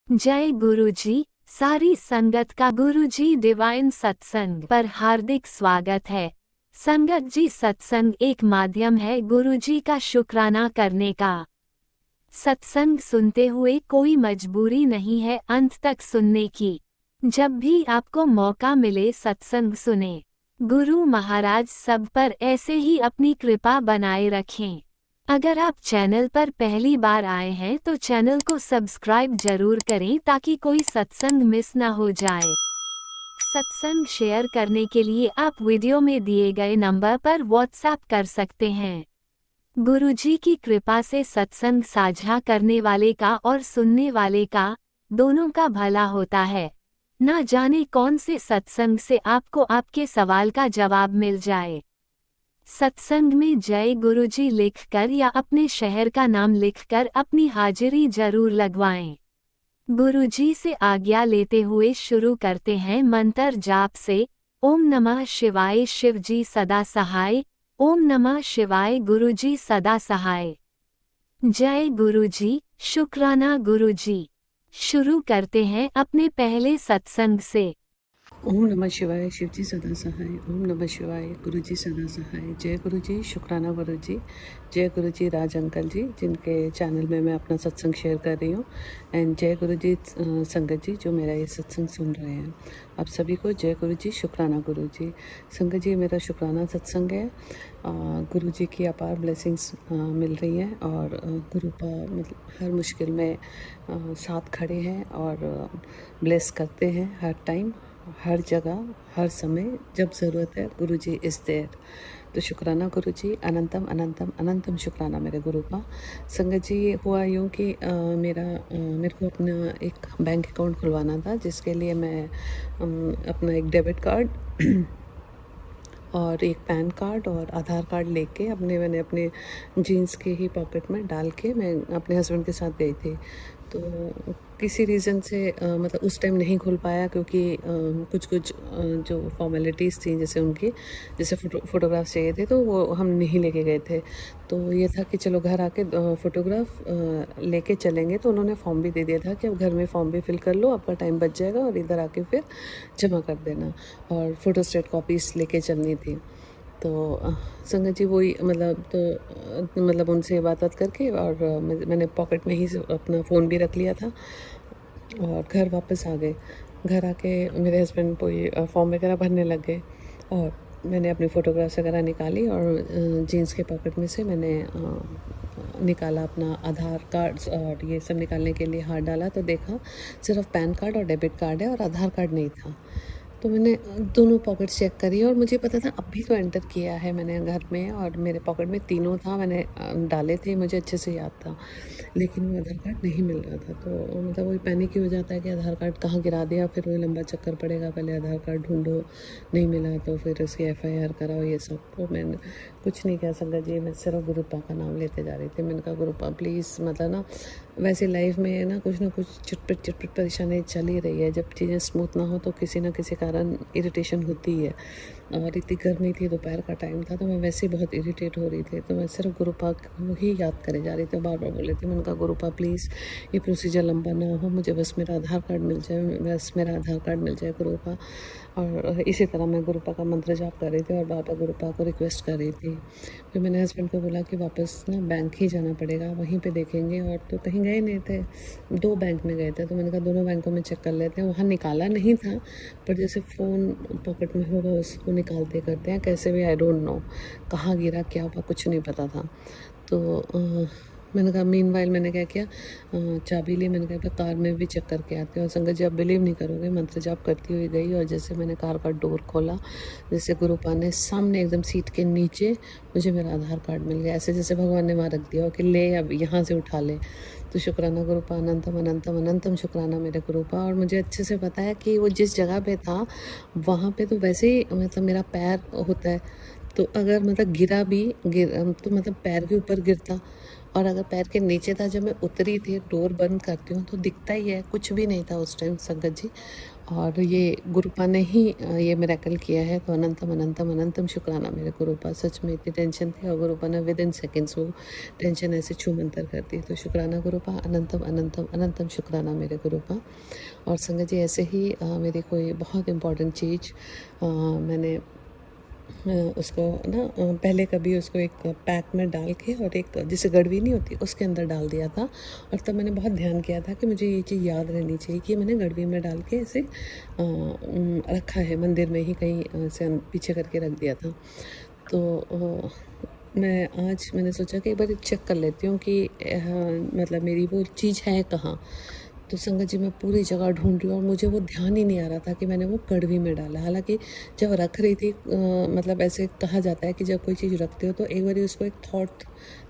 जय गुरुजी। सारी संगत का गुरुजी डिवाइन सत्संग पर हार्दिक स्वागत है। संगत जी, सत्संग एक माध्यम है गुरुजी का शुक्राना करने का। सत्संग सुनते हुए कोई मजबूरी नहीं है अंत तक सुनने की। जब भी आपको मौका मिले सत्संग सुने। गुरु महाराज सब पर ऐसे ही अपनी कृपा बनाए रखें। अगर आप चैनल पर पहली बार आए हैं तो चैनल को सब्सक्राइब जरूर करें ताकि कोई सत्संग मिस ना हो जाए। सत्संग शेयर करने के लिए आप वीडियो में दिए गए नंबर पर व्हाट्सएप कर सकते हैं। गुरुजी की कृपा से सत्संग साझा करने वाले का और सुनने वाले का दोनों का भला होता है। ना जाने कौन से सत्संग से आपको आपके सवाल का जवाब मिल जाए। सत्संग में जय गुरुजी लिखकर या अपने शहर का नाम लिखकर अपनी हाजिरी जरूर लगवाएं। गुरुजी से आज्ञा लेते हुए शुरू करते हैं मंत्र जाप से। ओम नमः शिवाय, शिवजी सदा सहाय। ओम नमः शिवाय, गुरुजी सदा सहाय। जय गुरुजी, शुक्राना गुरुजी। शुरू करते हैं अपने पहले सत्संग से। ओम नमः शिवाय, शिवजी सदा सहाय। ओम नमः शिवाय, गुरुजी सदा सहाय। जय गुरुजी, शुक्राना गुरुजी। जय गुरुजी राज अंकल जी, जिनके चैनल में मैं अपना सत्संग शेयर कर रही हूँ। एंड जय गुरुजी संगत जी, जो मेरा ये सत्संग सुन रहे हैं। आप सभी को जय गुरुजी, शुक्राना गुरुजी। संगत जी, मेरा शुक्राना सत्संग है। गुरुजी की अपार ब्लेसिंग्स मिल रही हैं और गुरु का मतलब हर मुश्किल में साथ खड़े हैं और ब्लेस करते हैं हर टाइम, हर जगह, हर समय। जब ज़रूरत है गुरुजी इज़ देयर। तो शुक्राना गुरुजी, अनंतम अनंतम अनंतम शुक्राना मेरे गुरु का। संगत जी, हुआ यूँ कि मेरे को अपना एक बैंक अकाउंट खुलवाना था, जिसके लिए मैं अपना एक डेबिट कार्ड और एक पैन कार्ड और आधार कार्ड लेके मैंने अपने जीन्स के ही पॉकेट में डाल के मैं अपने हस्बैंड के साथ गई थी। तो किसी रीज़न से मतलब उस टाइम नहीं खुल पाया, क्योंकि कुछ जो फॉर्मेलिटीज़ थी, जैसे फ़ोटोग्राफ्स चाहिए थे, तो वो हम नहीं लेके गए थे। तो ये था कि चलो घर आके फ़ोटोग्राफ लेके चलेंगे। तो उन्होंने फॉर्म भी दे दिया था कि अब घर में फॉर्म भी फिल कर लो, आपका टाइम बच जाएगा और इधर आके फिर जमा कर देना, और फ़ोटोस्टेट कॉपीज़ लेके चलनी थी। तो संगत जी वही मतलब उनसे बात करके और मैंने पॉकेट में ही अपना फ़ोन भी रख लिया था और घर वापस आ गए। घर आके मेरे हस्बैंड कोई फॉर्म वगैरह भरने लग गए और मैंने अपनी फ़ोटोग्राफ्स वगैरह निकाली और जीन्स के पॉकेट में से मैंने निकाला अपना आधार कार्ड और ये सब निकालने के लिए हाथ डाला, तो देखा सिर्फ पैन कार्ड और डेबिट कार्ड है और आधार कार्ड नहीं था। तो मैंने दोनों पॉकेट चेक करी और मुझे पता था अभी तो एंटर किया है मैंने घर में, और मेरे पॉकेट में तीनों था, मैंने डाले थे, मुझे अच्छे से याद था। लेकिन वो आधार कार्ड नहीं मिल रहा था। तो मतलब वही पैनिक ही हो जाता है कि आधार कार्ड कहाँ गिरा दिया, फिर वही लंबा चक्कर पड़ेगा, पहले आधार कार्ड ढूंढो, नहीं मिला तो फिर उसकी FIR कराओ, ये सब। तो मैंने कुछ नहीं किया संगत जी, मैं सिर्फ गुरुपा का नाम लेते जा रही थी। मैंने कहा गुरुपा प्लीज़, मतलब ना वैसे लाइफ में ना कुछ चिटपिट परेशानी चल ही रही है। जब चीज़ें स्मूथ ना हो तो किसी न किसी कारण इरिटेशन होती है। और इतनी गर्मी थी, दोपहर का टाइम था, तो मैं वैसे ही बहुत इरिटेट हो रही थी। तो मैं सिर्फ गुरुपा को ही याद करे जा रही थी, बार बार बोल रही थी। मैंने कहा गुरुपा प्लीज़, ये प्रोसीजर लंबा ना हो, मुझे बस मेरा आधार कार्ड मिल जाए, बस मेरा आधार कार्ड मिल जाए गुरुपा। और इसी तरह मैं गुरुपा का मंत्र जाप कर रही थी और बाबा गुरुपा को रिक्वेस्ट कर रही थी। फिर मैंने हस्बैंड को बोला कि वापस ना बैंक ही जाना पड़ेगा, वहीं पे देखेंगे। और तो कहीं गए नहीं थे, 2 बैंक में गए थे। तो मैंने कहा दोनों बैंकों में चेक कर लेते हैं। वहाँ निकाला नहीं था, पर जैसे फ़ोन पॉकेट में होगा उसको निकालते करते हैं कैसे भी, आई डोंट नो कहाँ गिरा, क्या हुआ, कुछ नहीं पता था। तो मैंने कहा मीनवाइल मैंने क्या किया, चाबी ली, मैंने कहा कार में भी चेक करके आते हैं। और संगत जी, आप बिलीव नहीं करोगे, मंत्र जाप करती हुई गई और जैसे मैंने कार का डोर खोला, जैसे गुरुपा ने सामने एकदम सीट के नीचे मुझे मेरा आधार कार्ड मिल गया, ऐसे जैसे भगवान ने वहाँ रख दिया हो कि ले अब यहाँ से उठा ले। तो शुक्राना गुरुपा, अनंतम अनंतम अनंतम शुक्राना मेरे गुरुपा। और मुझे अच्छे से पता है कि वो जिस जगह पे था वहाँ पे तो वैसे ही मतलब मेरा पैर होता है, तो अगर मतलब गिरा भी तो मतलब पैर के ऊपर गिरता और अगर पैर के नीचे था, जब मैं उतरी थी, डोर बंद करती हूँ तो दिखता ही है, कुछ भी नहीं था उस टाइम संगत जी। और ये गुरुपा ने ही ये मिरेकल किया है, तो अनंतम अनंतम अनंतम शुक्राना मेरे गुरुपा। सच में इतनी टेंशन थी और गुरुपा ने विद इन सेकेंड्स वो टेंशन ऐसे छू मंतर कर दी। तो शुक्राना गुरुपा, अनंतम अनंतम अनंतम शुक्राना मेरे गुरुपा। और संगत जी ऐसे ही मेरी कोई बहुत इम्पोर्टेंट चीज़ मैंने उसको ना पहले कभी उसको एक पैक में डाल के और एक जैसे गड़वी नहीं होती उसके अंदर डाल दिया था। और तब मैंने बहुत ध्यान किया था कि मुझे ये चीज़ याद रहनी चाहिए कि मैंने गड़वी में डाल के ऐसे रखा है, मंदिर में ही कहीं से पीछे करके रख दिया था। तो मैंने सोचा कि एक बार चेक कर लेती हूँ कि मतलब मेरी वो चीज़ है कहाँ। तो संगत जी मैं पूरी जगह ढूंढ रही हूँ और मुझे वो ध्यान ही नहीं आ रहा था कि मैंने वो कड़वी में डाला। हालांकि जब रख रही थी मतलब ऐसे कहा जाता है कि जब कोई चीज़ रखते हो तो एक बार उसको एक थॉट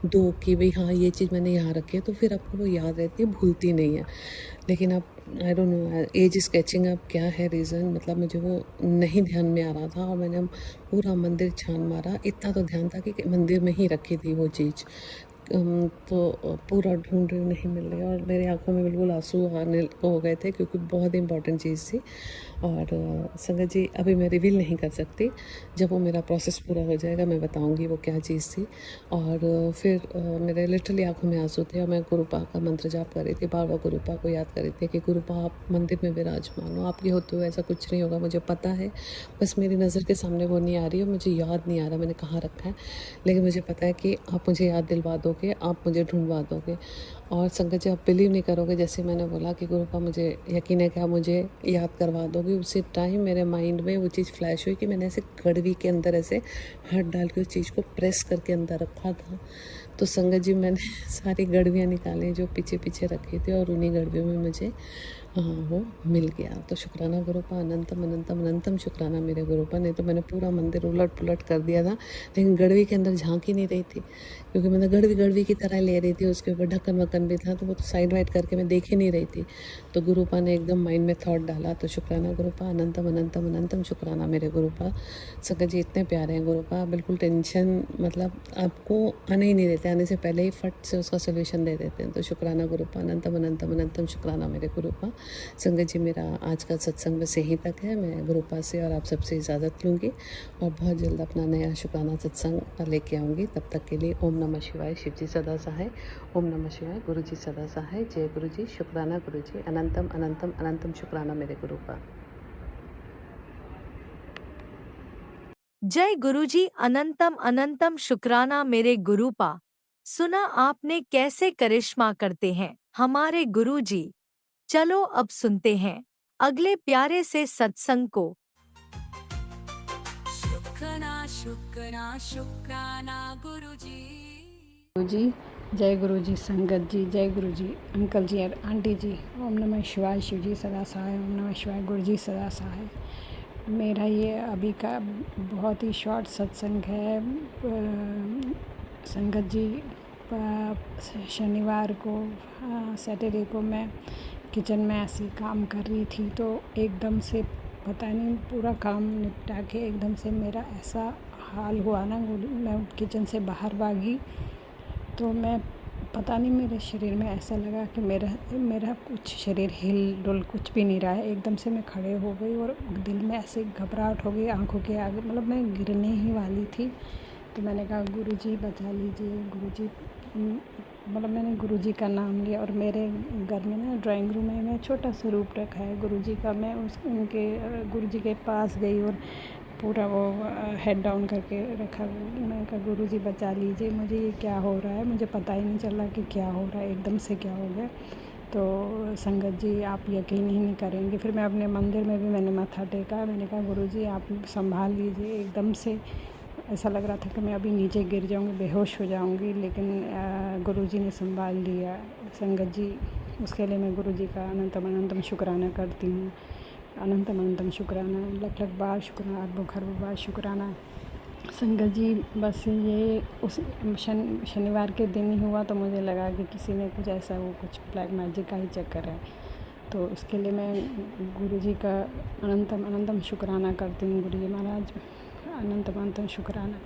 दो कि भाई हाँ ये चीज़ मैंने यहाँ रखी है, तो फिर आपको वो याद रहती है, भूलती नहीं है। लेकिन अब I don't know as sketching अब क्या है रीज़न, मतलब मुझे वो नहीं ध्यान में आ रहा था और मैंने पूरा मंदिर छान मारा। इतना तो ध्यान था कि मंदिर में ही रखी थी वो चीज़। तो पूरा ढूंढ रही, नहीं मिल रही और मेरी आंखों में बिल्कुल आंसू आने हो गए थे क्योंकि बहुत इंपॉर्टेंट चीज़ थी। और संगत जी अभी मैं रिवील नहीं कर सकती, जब वो मेरा प्रोसेस पूरा हो जाएगा मैं बताऊंगी वो क्या चीज़ थी। और फिर मेरे लिटरली आंखों में आंसू थे और मैं गुरुपा का मंत्र जाप कर रही थी, बार बार गुरुपा को याद कर रही थी कि गुरुपा आप मंदिर में विराजमान हो, आपके होते हुए ऐसा कुछ नहीं होगा, मुझे पता है, बस मेरी नज़र के सामने वो नहीं आ रही है, मुझे याद नहीं आ रहा मैंने कहाँ रखा है, लेकिन मुझे पता है कि आप मुझे याद दिलवा दोगे, आप मुझे ढूंढवा दोगे। और संगत जी आप बिलीव नहीं करोगे, जैसे मैंने बोला कि गुरुपा मुझे यकीन है कि आप मुझे याद करवा दोगे, उसी टाइम मेरे माइंड में वो चीज़ फ्लैश हुई कि मैंने ऐसे कड़वी के अंदर ऐसे हाथ डाल के उस चीज़ को प्रेस करके अंदर रखा था। तो संगत जी मैंने सारी गड़वियाँ निकाली जो पीछे पीछे रखी थी और उन्हीं गड़वियों में मुझे वो मिल गया। तो शुक्राना गुरुपा, अनंतम अनंतम अनंतम शुक्राना मेरे गुरुपा। नहीं तो मैंने पूरा मंदिर उलट पुलट कर दिया था, लेकिन गड़वी के अंदर झांक ही नहीं रही थी क्योंकि मैंने गड़वी की तरह ले रही थी, उसके ऊपर ढक्कन वक्कन भी था, तो वो तो साइड वाइड करके मैं देख ही नहीं रही थी। तो गुरुपा ने एकदम माइंड में थॉट डाला। तो शुक्राना गुरुपा, अनंतम अनंतम अनंतम शुक्राना मेरे गुरुपा। संगत जी इतने प्यारे हैं गुरुपा, बिल्कुल टेंशन मतलब आपको आने ही नहीं देते, आने से पहले ही फट से उसका सोल्यूशन दे देते हैं। तो शुक्राना गुरुपा, अनंतम अनंतम अनंतम शुक्राना मेरे गुरुपा। संगत जी मेरा आज का सत्संग बस यहीं तक है, मैं गुरुपा से और आप सबसे इजाज़त लूँगी और बहुत जल्द अपना नया शुक्राना सत्संग लेके आऊँगी। तब तक के लिए ओम नमः शिवाय, शिव जी सदा सहाय, ओम नमः शिवाय, गुरु जी सदा सहाय, जय गुरु जी, शुक्राना गुरु जी, अनंतम अनंतम अनंतम शुक्राना मेरे गुरुपा। जय गुरुजी, अनंतम अनंतम शुक्राना मेरे गुरुपा। सुना आपने कैसे करिश्मा करते हैं हमारे गुरुजी। चलो अब सुनते हैं अगले प्यारे से सत्संग को। शुक्राना शुक्राना शुक्राना गुरुजी। गुरुजी, जय गुरुजी, संगत जी, जय गुरुजी, अंकल जी और आंटी जी। ओम नमः शिवाय, शिव जी सदा सहाय, ओम नमः शिवाय, गुरु जी सदा सहाय। मेरा ये अभी का बहुत ही शॉर्ट सत्संग है। संगत जी, शनिवार को सैटरडे को मैं किचन में ऐसे काम कर रही थी, तो एकदम से पता नहीं पूरा काम निपटा के एकदम से मेरा ऐसा हाल हुआ ना, मैं किचन से बाहर भागी तो मैं पता नहीं मेरे शरीर में ऐसा लगा कि मेरा कुछ शरीर हिल डुल कुछ भी नहीं रहा है। एकदम से मैं खड़े हो गई और दिल में ऐसे घबराहट हो गई, आंखों के आगे, मतलब मैं गिरने ही वाली थी। तो मैंने कहा गुरुजी बचा लीजिए, गुरुजी, मतलब मैंने गुरुजी का नाम लिया। और मेरे घर में ना ड्राइंग रूम में मैं छोटा सा रूप रखा है गुरुजी का। मैं उनके गुरुजी के पास गई और पूरा वो हेड डाउन करके रखा। मैंने कहा गुरुजी बचा लीजिए, मुझे ये क्या हो रहा है, मुझे पता ही नहीं चल रहा कि क्या हो रहा है, एकदम से क्या हो गया। तो संगत जी आप यकीन ही नहीं करेंगे, फिर मैं अपने मंदिर में भी मैंने माथा टेका। मैंने कहा गुरुजी आप संभाल लीजिए। एकदम से ऐसा लग रहा था कि मैं अभी नीचे गिर जाऊंगी, बेहोश हो जाऊंगी, लेकिन गुरुजी ने संभाल लिया। संगत जी उसके लिए मैं गुरुजी का अनंतम अनंतम शुक्राना करती हूँ। अनंतम अनंतम शुक्राना, लख लख बार शुक्राना, अरबों खरबों बार शुक्राना। संगत जी बस ये उस शनिवार के दिन ही हुआ, तो मुझे लगा कि किसी ने कुछ ऐसा वो कुछ ब्लैक मैजिक का ही चक्कर है। तो उसके लिए मैं गुरुजी का अनंतम अनंतम शुक्राना करती हूँ। गुरुजी महाराज अनंतम अनंतम शुक्राना।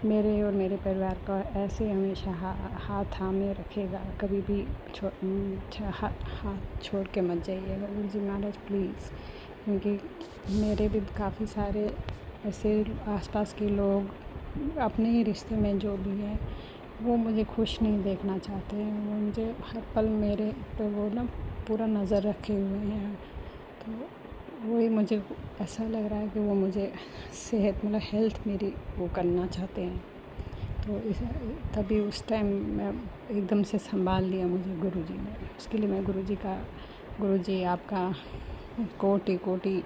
मेरे और मेरे परिवार का ऐसे हमेशा हाथ थामे रखेगा, कभी भी हाथ छोड़ के मत जाइएगा गुरु जी महाराज प्लीज़। क्योंकि मेरे भी काफ़ी सारे ऐसे आसपास के लोग अपने ही रिश्ते में जो भी है वो मुझे खुश नहीं देखना चाहते हैं। वो मुझे हर पल मेरे पे वो ना पूरा नज़र रखे हुए हैं। तो वही मुझे ऐसा लग रहा है कि वो मुझे सेहत मतलब हेल्थ मेरी वो करना चाहते हैं। तो तभी उस टाइम मैं एकदम से संभाल लिया मुझे गुरुजी ने। उसके लिए मैं गुरुजी आपका कोटि कोटि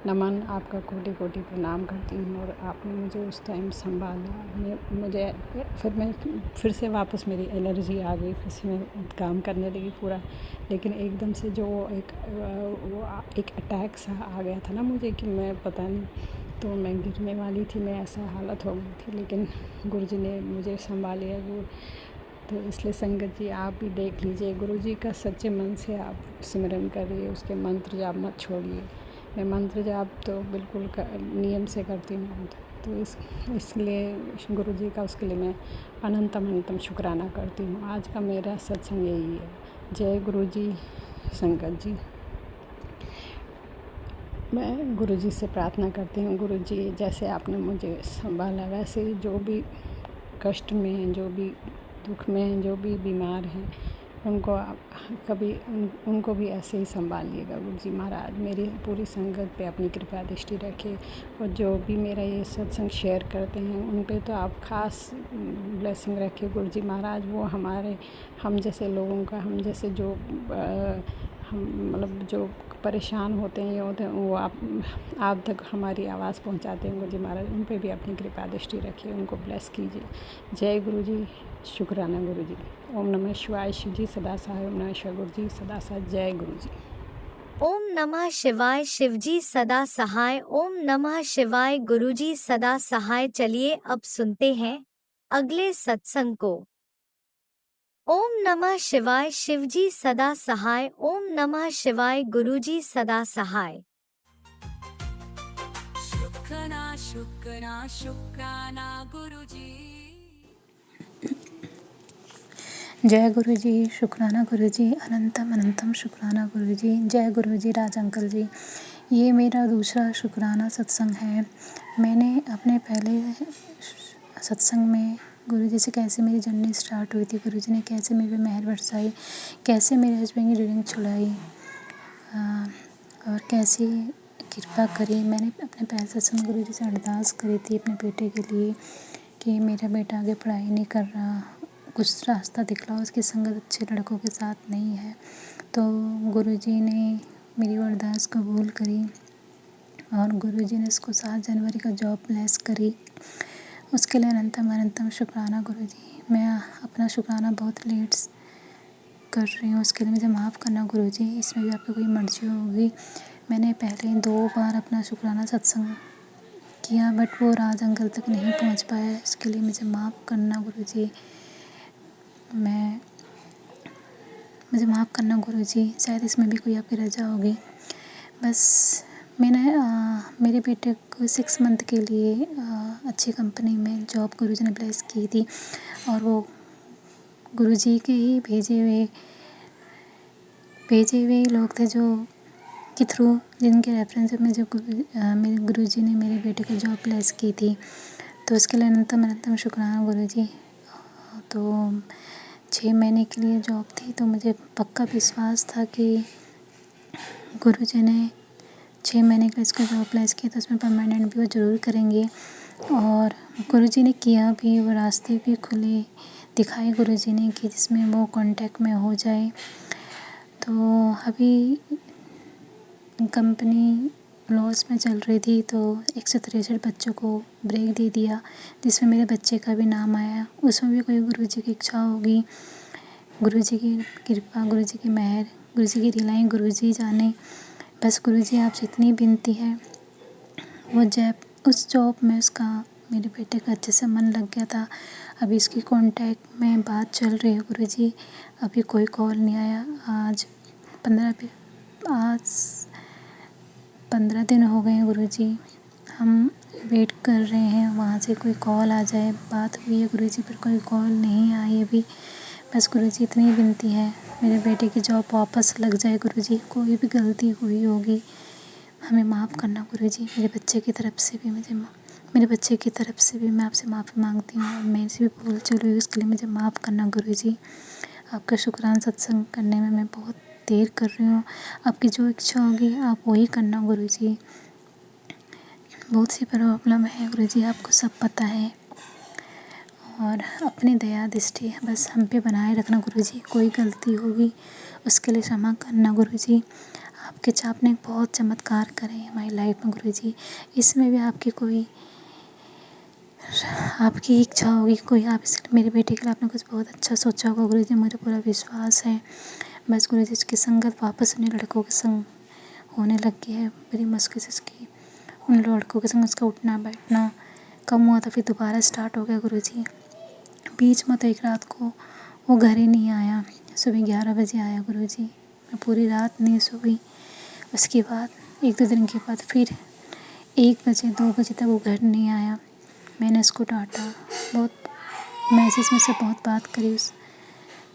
नमन, आपका कोटि कोटि प्रणाम करती हूँ। और आपने मुझे उस टाइम संभाला। मुझे फिर से वापस मेरी एनर्जी आ गई, फिर से मैं काम करने लगी पूरा। लेकिन एकदम से जो एक अटैक सा आ गया था ना मुझे कि मैं पता नहीं, तो मैं गिरने वाली थी, मैं ऐसा हालत हो गई थी। लेकिन गुरुजी ने मुझे संभाला। तो इसलिए संगत जी आप भी देख लीजिए, गुरुजी का सच्चे मन से आप सिमरन करिए, उसके मंत्र जाप मत छोड़िए। मैं मंत्र जाप तो बिल्कुल नियम से करती हूँ। तो इसलिए गुरुजी का उसके लिए मैं अनंतम शुक्राना करती हूँ। आज का मेरा सत्संग यही है। जय गुरुजी। संगत जी, मैं गुरुजी से प्रार्थना करती हूँ, गुरुजी जैसे आपने मुझे संभाला वैसे ही जो भी कष्ट में हैं, जो भी दुख में हैं, जो भी बीमार हैं, उनको भी ऐसे ही संभालिएगा गुरुजी महाराज। मेरी पूरी संगत पे अपनी कृपा दृष्टि रखे। और जो भी मेरा ये सत्संग शेयर करते हैं उन पे तो आप ख़ास ब्लेसिंग रखिए गुरुजी महाराज। वो हम जैसे लोगों का, हम जैसे जो हम मतलब जो परेशान होते हैं वो आप तक हमारी आवाज़ पहुंचाते हैं गुरुजी महाराज। उन पे भी अपनी कृपा दृष्टि रखिए, उनको ब्लेस कीजिए। जय गुरुजी। शुक्राना गुरुजी। ओम नमः शिवाय। शिव जी सदा सहाय। ओम नमः शिवाय। गुरुजी सदा सहाय। जय गुरुजी। ओम नमः शिवाय। शिवजी सदा सहाय। ओम नमः शिवाय। गुरुजी सदा सहाय। चलिए अब सुनते हैं अगले सत्संग को। ओम नमः शिवाय। शिवजी सदा सहाय। ओम नमः शिवाय। गुरुजी सदा सहाय। शुक्राना गुरुजी। जय गुरुजी। शुक्राना गुरुजी। अनंतम शुक्राना गुरुजी। जय गुरुजी राज अंकल जी। ये मेरा दूसरा शुक्राना सत्संग है। मैंने अपने पहले सत्संग में गुरुजी से कैसे मेरी जर्नी स्टार्ट हुई थी, गुरुजी ने कैसे मेरे पे मेहर बरसाई, कैसे मेरे हस्बैंड की ड्रिंक छुड़ाई और कैसी कृपा करी। मैंने अपने पहले सत्संग गुरुजी से अरदास करी थी अपने बेटे के लिए कि मेरा बेटा आगे पढ़ाई नहीं कर रहा, कुछ रास्ता दिखलाओ, उसकी संगत अच्छे लड़कों के साथ नहीं है। तो गुरुजी ने मेरी अरदास कबूल करी और गुरुजी ने इसको 7 जनवरी का जॉब ब्लेस करी। उसके लिए अनंतम शुक्राना गुरुजी। मैं अपना शुक्राना बहुत लेट कर रही हूँ, उसके लिए मुझे माफ़ करना गुरुजी। इसमें भी आपकी कोई मर्जी होगी। मैंने पहले 2 बार अपना शुक्राना सत्संग किया बट वो राज अंकल तक नहीं पहुँच पाया। इसके लिए मुझे माफ़ करना गुरुजी। मुझे माफ़ करना गुरुजी। शायद इसमें भी कोई आपकी रजा होगी। बस मैंने मेरे बेटे को 6 मंथ के लिए अच्छी कंपनी में जॉब गुरुजी ने ब्लेस की थी और वो गुरुजी के ही भेजे हुए लोग थे जो के थ्रू जिनके रेफरेंस में जो मेरे गुरुजी ने मेरे बेटे को जॉब ब्लेस की थी। तो उसके लिए अनंतम शुक्राना गुरुजी। तो 6 महीने के लिए जॉब थी तो मुझे पक्का विश्वास था कि गुरुजी ने 6 महीने का इसका जॉब ब्लेस किया तो उसमें परमानेंट भी वो ज़रूर करेंगे। और गुरुजी ने किया भी, वो रास्ते भी खुले दिखाए गुरुजी ने कि जिसमें वो कांटेक्ट में हो जाए। तो अभी कंपनी लॉस में चल रही थी तो 163 बच्चों को ब्रेक दे दिया, जिसमें मेरे बच्चे का भी नाम आया। उसमें भी कोई गुरुजी की इच्छा होगी, गुरुजी की कृपा, गुरुजी की मेहर, गुरुजी की दिलाई, गुरुजी जाने। बस गुरुजी आपसे इतनी विनती है, वो उस जॉब में उसका मेरे बेटे का अच्छे से मन लग गया था। अभी इसकी कांटेक्ट में बात चल रही है गुरुजी, अभी कोई कॉल नहीं आया। आज 15 दिन हो गए हैं गुरुजी। हम वेट कर रहे हैं वहाँ से कोई कॉल आ जाए। बात हुई है गुरुजी पर कोई कॉल नहीं आई अभी। बस गुरुजी इतनी ही विनती है, मेरे बेटे की जॉब वापस लग जाए गुरुजी। कोई भी गलती हुई होगी हमें माफ़ करना गुरुजी। मेरे बच्चे की तरफ से भी मैं आपसे माफ़ी मांगती हूँ, और मेरे से भी भूल चूक हुई उसके लिए मुझे माफ़ करना गुरुजी। आपका शुक्राना सत्संग करने में मैं बहुत देर कर रही हूँ। आपकी जो इच्छा होगी आप वही करना गुरुजी। बहुत सी प्रॉब्लम है गुरुजी, आपको सब पता है, और अपनी दया दृष्टि बस हम पे बनाए रखना गुरुजी। कोई गलती होगी उसके लिए क्षमा करना गुरुजी। आपने बहुत चमत्कार करे हैं हमारी लाइफ में गुरुजी। इसमें भी आपकी इच्छा होगी कोई, आप इसलिए मेरे बेटे के लिए आपने कुछ बहुत अच्छा सोचा होगा गुरुजी, मुझे पूरा विश्वास है। बस गुरुजी उसकी संगत वापस उन्हीं लड़कों के संग होने लग गई है। बड़ी मुश्किल से उसकी उन लड़कों के संग उसका उठना बैठना कम हुआ था, फिर दोबारा स्टार्ट हो गया गुरुजी। बीच में तो एक रात को वो घर ही नहीं आया, सुबह 11 बजे आया गुरुजी। मैं पूरी रात नहीं सोई। उसके बाद 1-2 दिन के बाद फिर 1 बजे 2 बजे तक वो घर नहीं आया। मैंने उसको डांटा, बहुत मैसेज में से बहुत बात करी।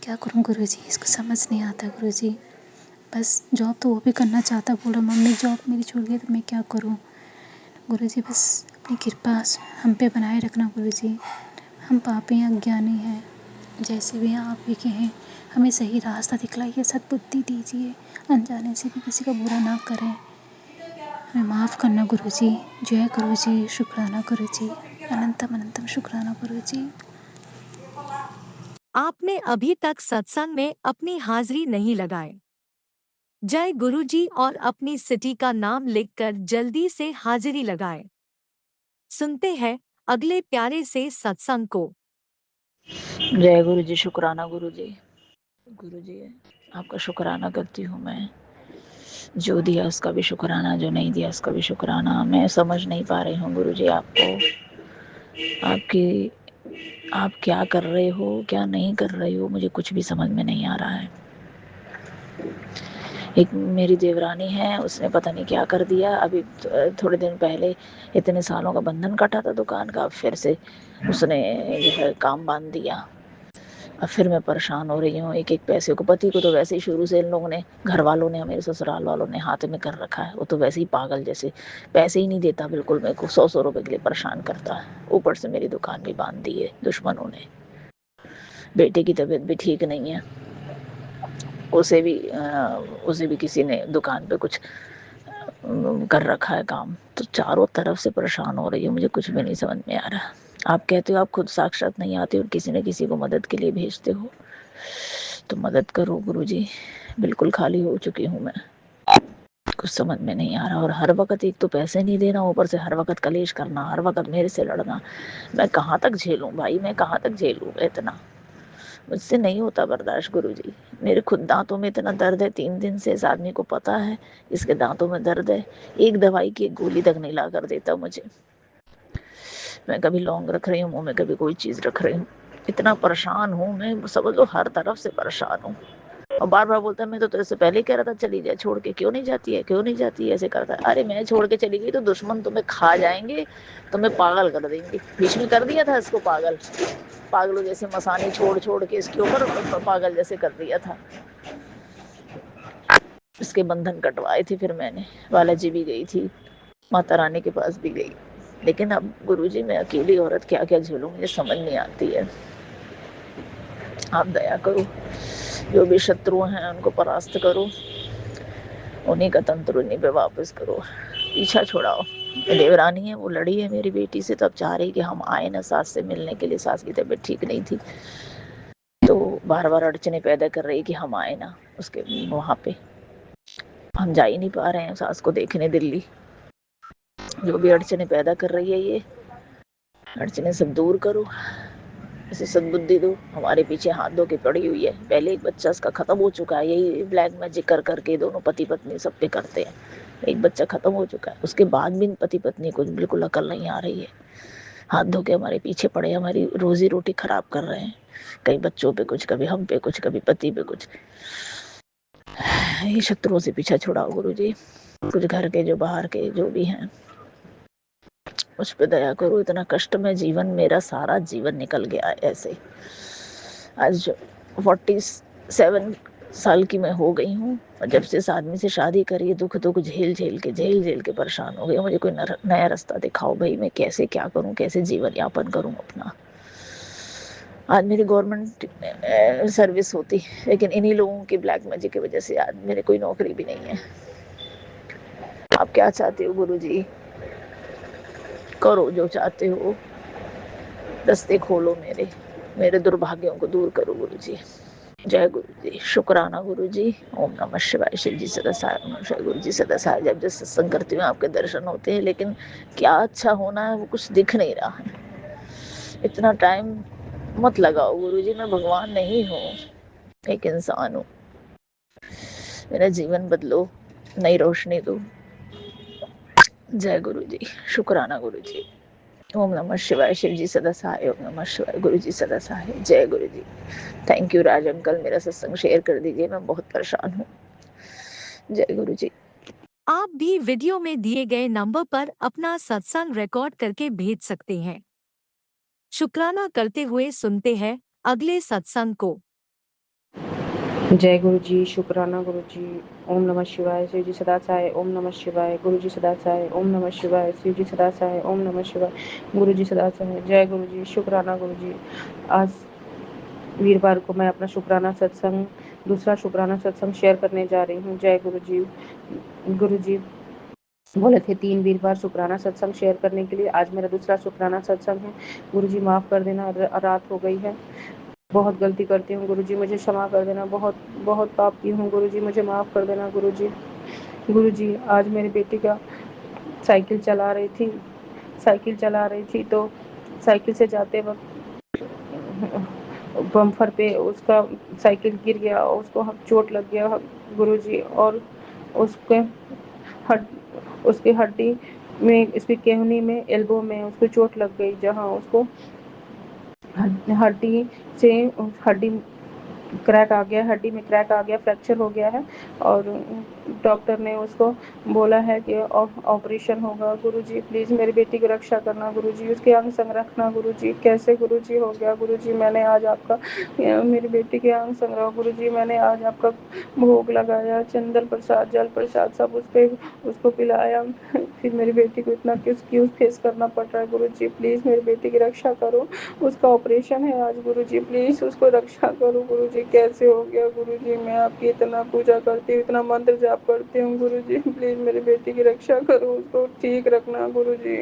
क्या करूं गुरुजी, इसको समझ नहीं आता गुरुजी। बस जॉब तो वो भी करना चाहता, बोला मम्मी जॉब मेरी छूट गई तो मैं क्या करूं। गुरुजी बस अपनी कृपा हम पे बनाए रखना गुरुजी। हम पापी अज्ञानी हैं, जैसे भी हैं आप ही के हैं। हमें सही रास्ता दिखलाइए, सद्बुद्धि दीजिए, अनजाने से भी किसी का बुरा ना करें। हमें माफ़ करना गुरुजी। जय गुरुजी, शुक्राना गुरुजी, अनंतम अनंतम शुक्राना गुरुजी। आपने अभी तक सत्संग में अपनी हाजिरी नहीं लगाई। जय गुरुजी और अपनी सिटी का नाम लिखकर जल्दी से हाजिरी लगाएं। सुनते हैं अगले प्यारे से सत्संग को। जय गुरु जी, शुक्राना गुरु जी। गुरु जी आपका शुक्राना करती हूँ मैं। जो दिया उसका भी शुक्राना, जो नहीं दिया उसका भी शुक्राना। मैं समझ नहीं पा रही हूँ गुरु जी आपको, आप क्या कर रहे हो क्या नहीं कर रहे हो, मुझे कुछ भी समझ में नहीं आ रहा है। एक मेरी देवरानी है, उसने पता नहीं क्या कर दिया। अभी थोड़े दिन पहले इतने सालों का बंधन कटा था दुकान का, फिर से उसने जो है काम बांध दिया। अब फिर मैं परेशान हो रही हूँ एक एक पैसे को। पति को तो वैसे ही शुरू से इन लोगों ने, घर वालों ने, मेरे ससुराल वालों ने हाथ में कर रखा है। वो तो वैसे ही पागल जैसे पैसे ही नहीं देता बिल्कुल, मेरे को 100-100 रुपए के लिए परेशान करता है। ऊपर से मेरी दुकान भी बांध दी है दुश्मनों ने। बेटे की तबीयत भी ठीक नहीं है, उसे भी किसी ने दुकान पे कुछ कर रखा है काम। तो चारों तरफ से परेशान हो रही है, मुझे कुछ भी नहीं समझ में आ रहा। आप कहते हो आप खुद साक्षात नहीं आते और किसी न किसी को मदद के लिए भेजते हो, तो मदद करो गुरुजी। बिल्कुल खाली हो चुकी हूँ मैं, कुछ समझ में नहीं आ रहा। और हर वक्त एक तो पैसे नहीं देना, ऊपर से हर वक्त कलेश करना, हर वक्त मेरे से लड़ना। मैं कहाँ तक झेलूं भाई, मैं कहाँ तक झेलूं इतना। मुझसे नहीं होता बर्दाश्त गुरुजी। मेरे खुद दांतों में इतना दर्द है 3 दिन से, इस आदमी को पता है इसके दांतों में दर्द है। एक दवाई की एक गोली तक नहीं ला कर देता मुझे। मैं कभी लौंग रख रही हूँ मुँह में, कभी कोई चीज़ रख रही हूँ। इतना परेशान हूँ मैं, समझ लो हर तरफ से परेशान हूँ। और बार बार बोलता है मैं तो तेरे से पहले ही कह रहा था चली जाए, छोड़ के क्यों नहीं जाती है, क्यों नहीं जाती है, ऐसे करता है। अरे मैं छोड़ के चली गई तो दुश्मन तुम्हें खा जाएंगे, तुम्हें पागल कर देंगे। बीच में कर दिया था इसको पागल, पागलों जैसे मसानी छोड़ छोड़ के इसके ऊपर पागल जैसे कर दिया था। इसके बंधन कटवाए थे फिर मैंने। बालाजी भी गई थी, माता रानी के पास भी गई, लेकिन अब गुरुजी मैं अकेली औरत क्या क्या झेलूं, मुझे समझ नहीं आती है। आप दया करो, जो भी शत्रु हैं उनको परास्त करो, उन्हीं का तंत्र उन्हीं पे वापस करो, पीछा छुड़ाओ। देवरानी है वो लड़ी है मेरी बेटी से, तब चाह रही कि हम आए ना सास से मिलने के लिए। सास की तबीयत ठीक नहीं थी तो बार बार अड़चने पैदा कर रही कि हम आए ना उसके वहाँ पे। हम जा ही नहीं पा रहे हैं सास को देखने दिल्ली। जो भी अड़चने पैदा कर रही है ये अड़चने सब दूर करो, इसे सद्बुद्धि दो। हमारे पीछे हाथ धो के पड़ी हुई है। पहले एक बच्चा उसका खत्म हो चुका है, यही ब्लैक मैजिक कर करके दोनों पति पत्नी सब पे करते हैं। एक बच्चा खत्म हो चुका है, उसके बाद भी पति पत्नी को बिल्कुल अकल नहीं आ रही है। हाथ धो के हमारे पीछे पड़े, हमारी रोजी रोटी खराब कर रहे हैं। कई बच्चों पे कुछ, कभी हम पे कुछ, कभी पति पे कुछ। ये शत्रुओं से पीछा छुड़ाओ गुरुजी। कुछ घर के जो बाहर के जो भी हैं मुझ पे दया करो। इतना कष्ट में जीवन, मेरा सारा जीवन निकल गया है ऐसे। आज 47 साल की मैं हो गई हूँ और जब से इस आदमी से शादी करी, दुख दुख झेल झेल के परेशान हो गई। मुझे कोई नया रास्ता दिखाओ भाई, मैं कैसे क्या करूँ, कैसे जीवन यापन करूँ अपना। आज मेरी गवर्नमेंट सर्विस होती, लेकिन इन्हीं लोगों की ब्लैक मैजिक की वजह से आज मेरे कोई नौकरी भी नहीं है। आप क्या चाहते हो गुरु जी? करो जो चाहते हो, रास्ते खोलो मेरे दुर्भाग्यों को दूर करो गुरु जी। जय गुरु जी। शुक्राना गुरु जी। ओम नमः शिवाय। शिव जी सदा सहाय। ओम शिवाय। गुरु जी सदा सहाय। जब जब सत्संग करती हूँ आपके दर्शन होते हैं, लेकिन क्या अच्छा होना है वो कुछ दिख नहीं रहा है। इतना टाइम मत लगाओ गुरु जी, मैं भगवान नहीं हूँ, एक इंसान हूँ। मेरा जीवन बदलो, नई रोशनी दो। जय गुरु जी। शुक्राना गुरु जी। ओम नमः शिवाय। शिव जी सदा सहाय। ओम नमः शिवाय। गुरु जी सदा सहाय। जय गुरु जी। थैंक यू राज अंकल, मेरा सत्संग शेयर कर दीजिए, मैं बहुत परेशान हूँ। जय गुरु जी। आप भी वीडियो में दिए गए नंबर पर अपना सत्संग रिकॉर्ड करके भेज सकते हैं। शुक्राना करते हुए सुनते हैं अगले सत्संग को। जय गुरु जी। शुक्राना गुरु जी। ओम नमः शिवाय। शिव जी सदा सहाय। ओम नमः शिवाय। गुरु जी सदा सहाय। ओम नमः शिवाय। शिव जी सदा सहाय। ओम नमः शिवाय। गुरु जी सदा सहाय। जय गुरु जी। शुक्राना गुरु जी। आज वीरवार को मैं अपना शुक्राना सत्संग, दूसरा शुक्राना सत्संग शेयर करने जा रही हूँ। जय गुरु जी। गुरु जी बोले थे 3 वीरवार शुक्राना सत्संग शेयर करने के लिए। आज मेरा दूसरा शुक्राना सत्संग है। गुरु जी माफ़ कर देना, रात हो गई है, बहुत गलती करती हूँ गुरु जी, मुझे क्षमा कर देना, बहुत बहुत पाप की हूँ गुरु जी, मुझे माफ़ कर देना गुरु जी। गुरु जी आज मेरी बेटी का साइकिल चला रही थी तो साइकिल से जाते वक्त बम्पर पे उसका साइकिल गिर गया, उसको चोट लग गया गुरु जी, और उसके हड्डी में, इसकी केहनी में, एल्बो में उसको चोट लग गई, जहाँ उसको हड्डी क्रैक आ गया, हड्डी में क्रैक आ गया, फ्रैक्चर हो गया है, और डॉक्टर ने उसको बोला है कि ऑपरेशन होगा। गुरुजी प्लीज़ मेरी बेटी की रक्षा करना गुरुजी, उसके अंग संग रखना गुरुजी। कैसे गुरुजी हो गया गुरुजी? मैंने आज आपका, मेरी बेटी के अंग संग्रह गुरुजी, मैंने आज आपका भोग लगाया, चंदन प्रसाद, जल प्रसाद सब उसको पिलाया, फिर मेरी बेटी को इतना क्यों फेस करना पड़ रहा है गुरुजी? प्लीज़ मेरी बेटी की रक्षा करो, उसका ऑपरेशन है आज गुरुजी, प्लीज़ उसको रक्षा करो गुरुजी। कैसे हो गया गुरुजी? मैं आपकी इतना पूजा करती हूँ, इतना मंत्र जाप करती हूँ गुरुजी, प्लीज़ मेरी बेटी की रक्षा करो, उसको ठीक रखना गुरुजी।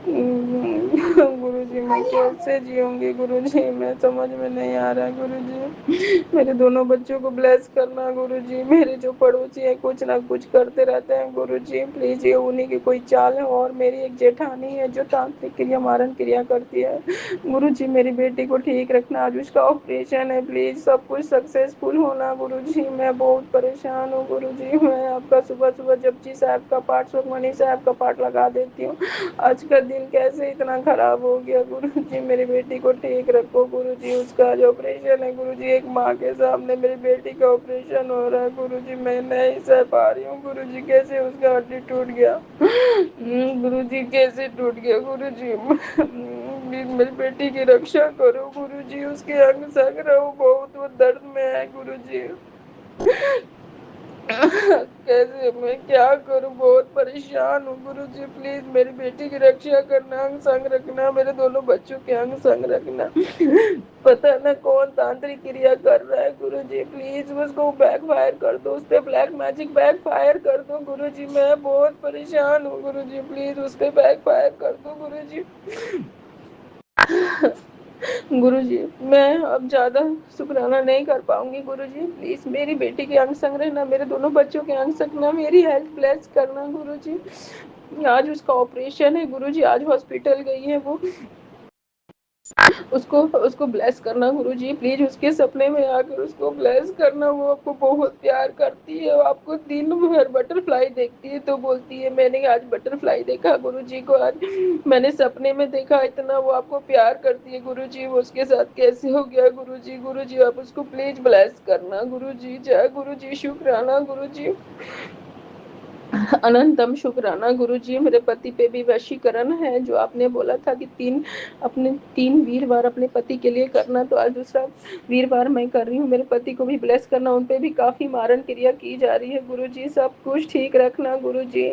गुरुजी मैं कैसे जीऊँगी गुरुजी? मैं समझ में नहीं आ रहा गुरुजी। मेरे दोनों बच्चों को ब्लेस करना गुरुजी। मेरे जो पड़ोसी हैं कुछ ना कुछ करते रहते हैं गुरुजी, प्लीज़ ये उन्हीं की कोई चाल है। और मेरी एक जेठानी है जो तांत्रिक क्रिया, मारण क्रिया करती है गुरुजी, मेरी बेटी को ठीक रखना, आज उसका ऑपरेशन है, प्लीज़ सब कुछ सक्सेसफुल होना गुरुजी। मैं बहुत परेशान हूँ गुरुजी। मैं आपका सुबह सुबह जपजी साहब का पाठ, सुखमनी साहब का पाठ लगा देती हूँ। आज का दिन कैसे इतना खराब हो गया गुरुजी? मेरी बेटी को ठीक रखो गुरुजी, उसका जो ऑपरेशन है गुरुजी, एक माँ के सामने मेरी बेटी का ऑपरेशन हो रहा है गुरुजी, मैं नहीं सह पा रही हूँ गुरुजी। कैसे उसका हड्डी टूट गया गुरुजी, कैसे टूट गया गुरुजी? प्लीज मेरी बेटी की रक्षा करो गुरुजी, उसके अंग संग रहो, बहुत वो दर्द में है गुरुजी। कैसे मैं क्या करूं? बहुत परेशान हूँ गुरुजी, प्लीज मेरी बेटी की रक्षा करना, अंग संग रखना, मेरे दोनों बच्चों के अंग संग रखना। पता ना कौन तांत्रिक क्रिया कर रहा है गुरुजी, प्लीज उसको बैक फायर कर दो, उस पे ब्लैक मैजिक बैक फायर कर दो गुरुजी। मैं बहुत परेशान हूँ गुरुजी, प्लीज उस पे बैक फायर कर दो गुरुजी। गुरुजी मैं अब ज़्यादा शुक्राना नहीं कर पाऊंगी गुरुजी, प्लीज़ मेरी बेटी के अंग संग रहना, मेरे दोनों बच्चों के अंग संग, मेरी हेल्थ ब्लेस करना गुरुजी। आज उसका ऑपरेशन है गुरुजी, आज हॉस्पिटल गई है वो, उसको उसको ब्लेस करना गुरुजी, प्लीज उसके सपने में आकर उसको ब्लेस करना। वो आपको बहुत प्यार करती है, वो आपको दिन भर बटरफ्लाई देखती है तो बोलती है मैंने आज बटरफ्लाई देखा गुरुजी को, आज मैंने सपने में देखा, इतना वो आपको प्यार करती है गुरुजी। वो उसके साथ कैसे हो गया गुरुजी? गुरुजी आप उसको प्लीज ब्लेस करना गुरुजी। जय गुरुजी। शुक्राना गुरुजी। अनंतम शुक्राना गुरुजी। मेरे पति पे भी वशीकरण है, जो आपने बोला था कि 3 वीरवार अपने पति के लिए करना, तो आज दूसरा वीरवार मैं कर रही हूँ। मेरे पति को भी ब्लेस करना, उन पे भी काफ़ी मारण क्रिया की जा रही है गुरुजी। सब कुछ ठीक रखना गुरुजी।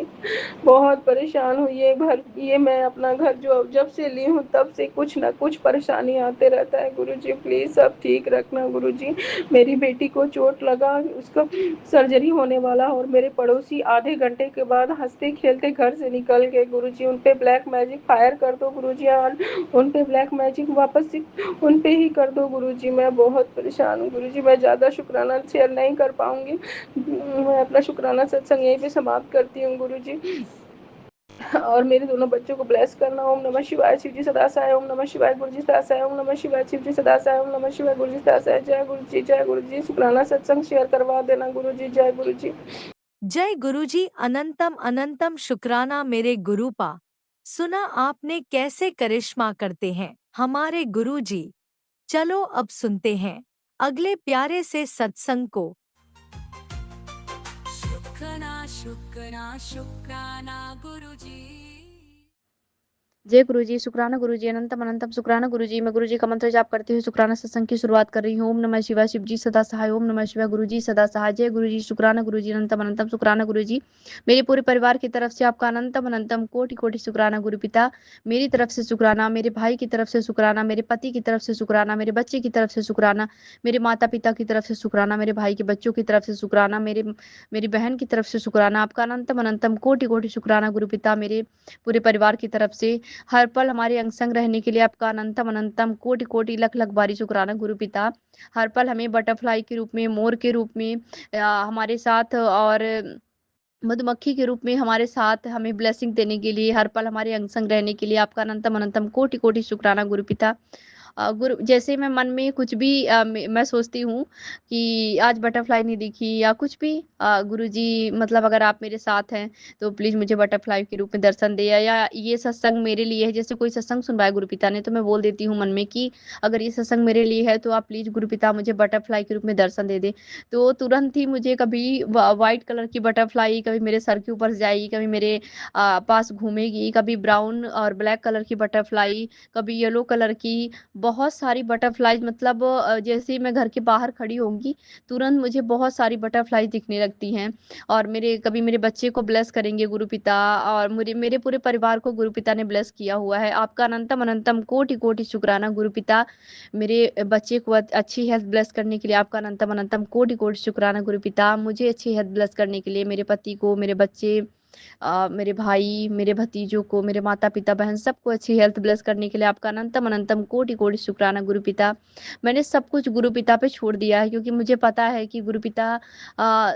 बहुत परेशान हूँ। ये मैं अपना घर जो जब से ली हूँ तब से कुछ ना कुछ परेशानी आते रहता है गुरुजी। प्लीज़ सब ठीक रखना गुरुजी। मेरी बेटी को चोट लगा, उसका सर्जरी होने वाला, और मेरे पड़ोसी आधे घंटे के बाद हंसते खेलते घर से निकल गए गुरुजी। उन पे ब्लैक मैजिक फायर कर दो गुरुजी। उन पे ब्लैक मैजिक वापस से उन पे ही कर दो गुरुजी। मैं बहुत परेशान हूँ गुरुजी। मैं ज़्यादा शुक्राना शेयर नहीं कर पाऊँगी। मैं अपना शुक्राना सत्संग यहीं पे समाप्त करती हूँ गुरुजी। और मेरे दोनों बच्चों को ब्लेस करना। ओम नमः शिवाय, शिव जी सदा सहाय। ओम नमः शिवाय, गुरु जी सदा सहाय। ओम नमः शिवाय, शिव जी सदा सहाय। ओम नमः शिवाय, गुरु जी सदा सहाय। जय गुरु जी, जय गुरु जी। शुक्राना सत्संग शेयर करवा देना गुरु जी। जय गुरु जी। जय गुरुजी। अनंतम अनंतम शुक्राना मेरे गुरुपा। सुना आपने कैसे करिश्मा करते हैं हमारे गुरुजी। चलो अब सुनते हैं अगले प्यारे से सत्संग को। शुक्राना शुक्राना शुक्राना गुरुजी। जय गुरुजी। शुक्राना गुरुजी। अनंतम अनंतम शुक्राना गुरुजी। मैं गुरुजी का मंत्र जाप करते हुए शुक्राना सत्संग की शुरुआत कर रही हूँ। ओम नमः शिवाय, शिव जी सदा सहाय। ओम नमः शिवाय, गुरुजी सदा सहाय। जय गुरुजी। शुक्राना गुरुजी। अनंतम अनंतम शुक्राना गुरुजी। मेरे पूरे परिवार की तरफ से आपका अनंतम अनंतम कोटि कोटि शुक्राना गुरु पिता। मेरी तरफ से शुक्राना, मेरे भाई की तरफ से शुक्राना, मेरे पति की तरफ से शुक्राना, मेरे बच्चे की तरफ से शुक्राना, मेरे माता पिता की तरफ से शुक्राना, मेरे भाई के बच्चों की तरफ से शुक्राना, मेरी बहन की तरफ से शुक्राना। आपका अनंतम अनंतम कोटि कोटि शुक्राना गुरु पिता। मेरे पूरे परिवार की तरफ से हर पल हमारे अंग संग रहने के लिए आपका अनंतम अनंतम कोटि कोटि लख लख बारी शुक्राना गुरु पिता। हर पल हमें बटरफ्लाई के रूप में, मोर के रूप में हमारे साथ, और मधुमक्खी के रूप में हमारे साथ हमें ब्लेसिंग देने के लिए, हर पल हमारे अंग संग रहने के लिए आपका अनंतम अनंतम कोटि कोटि शुक्राना गुरु पिता। गुरु जैसे मैं मन में कुछ भी मैं सोचती हूँ कि आज बटरफ्लाई नहीं दिखी या कुछ भी, गुरुजी मतलब अगर आप मेरे साथ हैं तो प्लीज़ मुझे बटरफ्लाई के रूप में दर्शन दे, या ये सत्संग मेरे लिए है। जैसे कोई सत्संग सुनवाए गुरु पिता ने, तो मैं बोल देती हूँ मन में कि अगर ये सत्संग मेरे लिए है तो आप प्लीज़ गुरु पिता मुझे बटरफ्लाई के रूप में दर्शन दे दे। तो तुरंत ही मुझे कभी वाइट कलर की बटरफ्लाई कभी मेरे सर के ऊपर से जाएगी, कभी मेरे पास घूमेगी, कभी ब्राउन और ब्लैक कलर की बटरफ्लाई, कभी येलो कलर की, बहुत सारी बटरफ्लाईज़, मतलब जैसे ही मैं घर के बाहर खड़ी होंगी, तुरंत मुझे बहुत सारी बटरफ्लाई दिखने लगती हैं। और कभी मेरे बच्चे को ब्लेस करेंगे गुरु पिता, और मेरे पूरे परिवार को गुरु पिता ने ब्लेस किया हुआ है। आपका अनंतम अनंतम कोटि कोटि शुक्राना गुरु पिता। मेरे बच्चे को अच्छी हेल्थ ब्लेस करने के लिए आपका अनंतम अनंतम कोटि कोटि शुक्राना गुरु पिता। मुझे अच्छी हेल्थ ब्लेस करने के लिए, मेरे पति को, मेरे बच्चे, मेरे भाई, मेरे भतीजों को, मेरे माता पिता बहन सबको अच्छी हेल्थ ब्लेस करने के लिए आपका अनंतम अनंतम कोटि कोटि शुक्राना गुरु पिता। मैंने सब कुछ गुरु पिता पे छोड़ दिया है, क्योंकि मुझे पता है कि गुरु पिता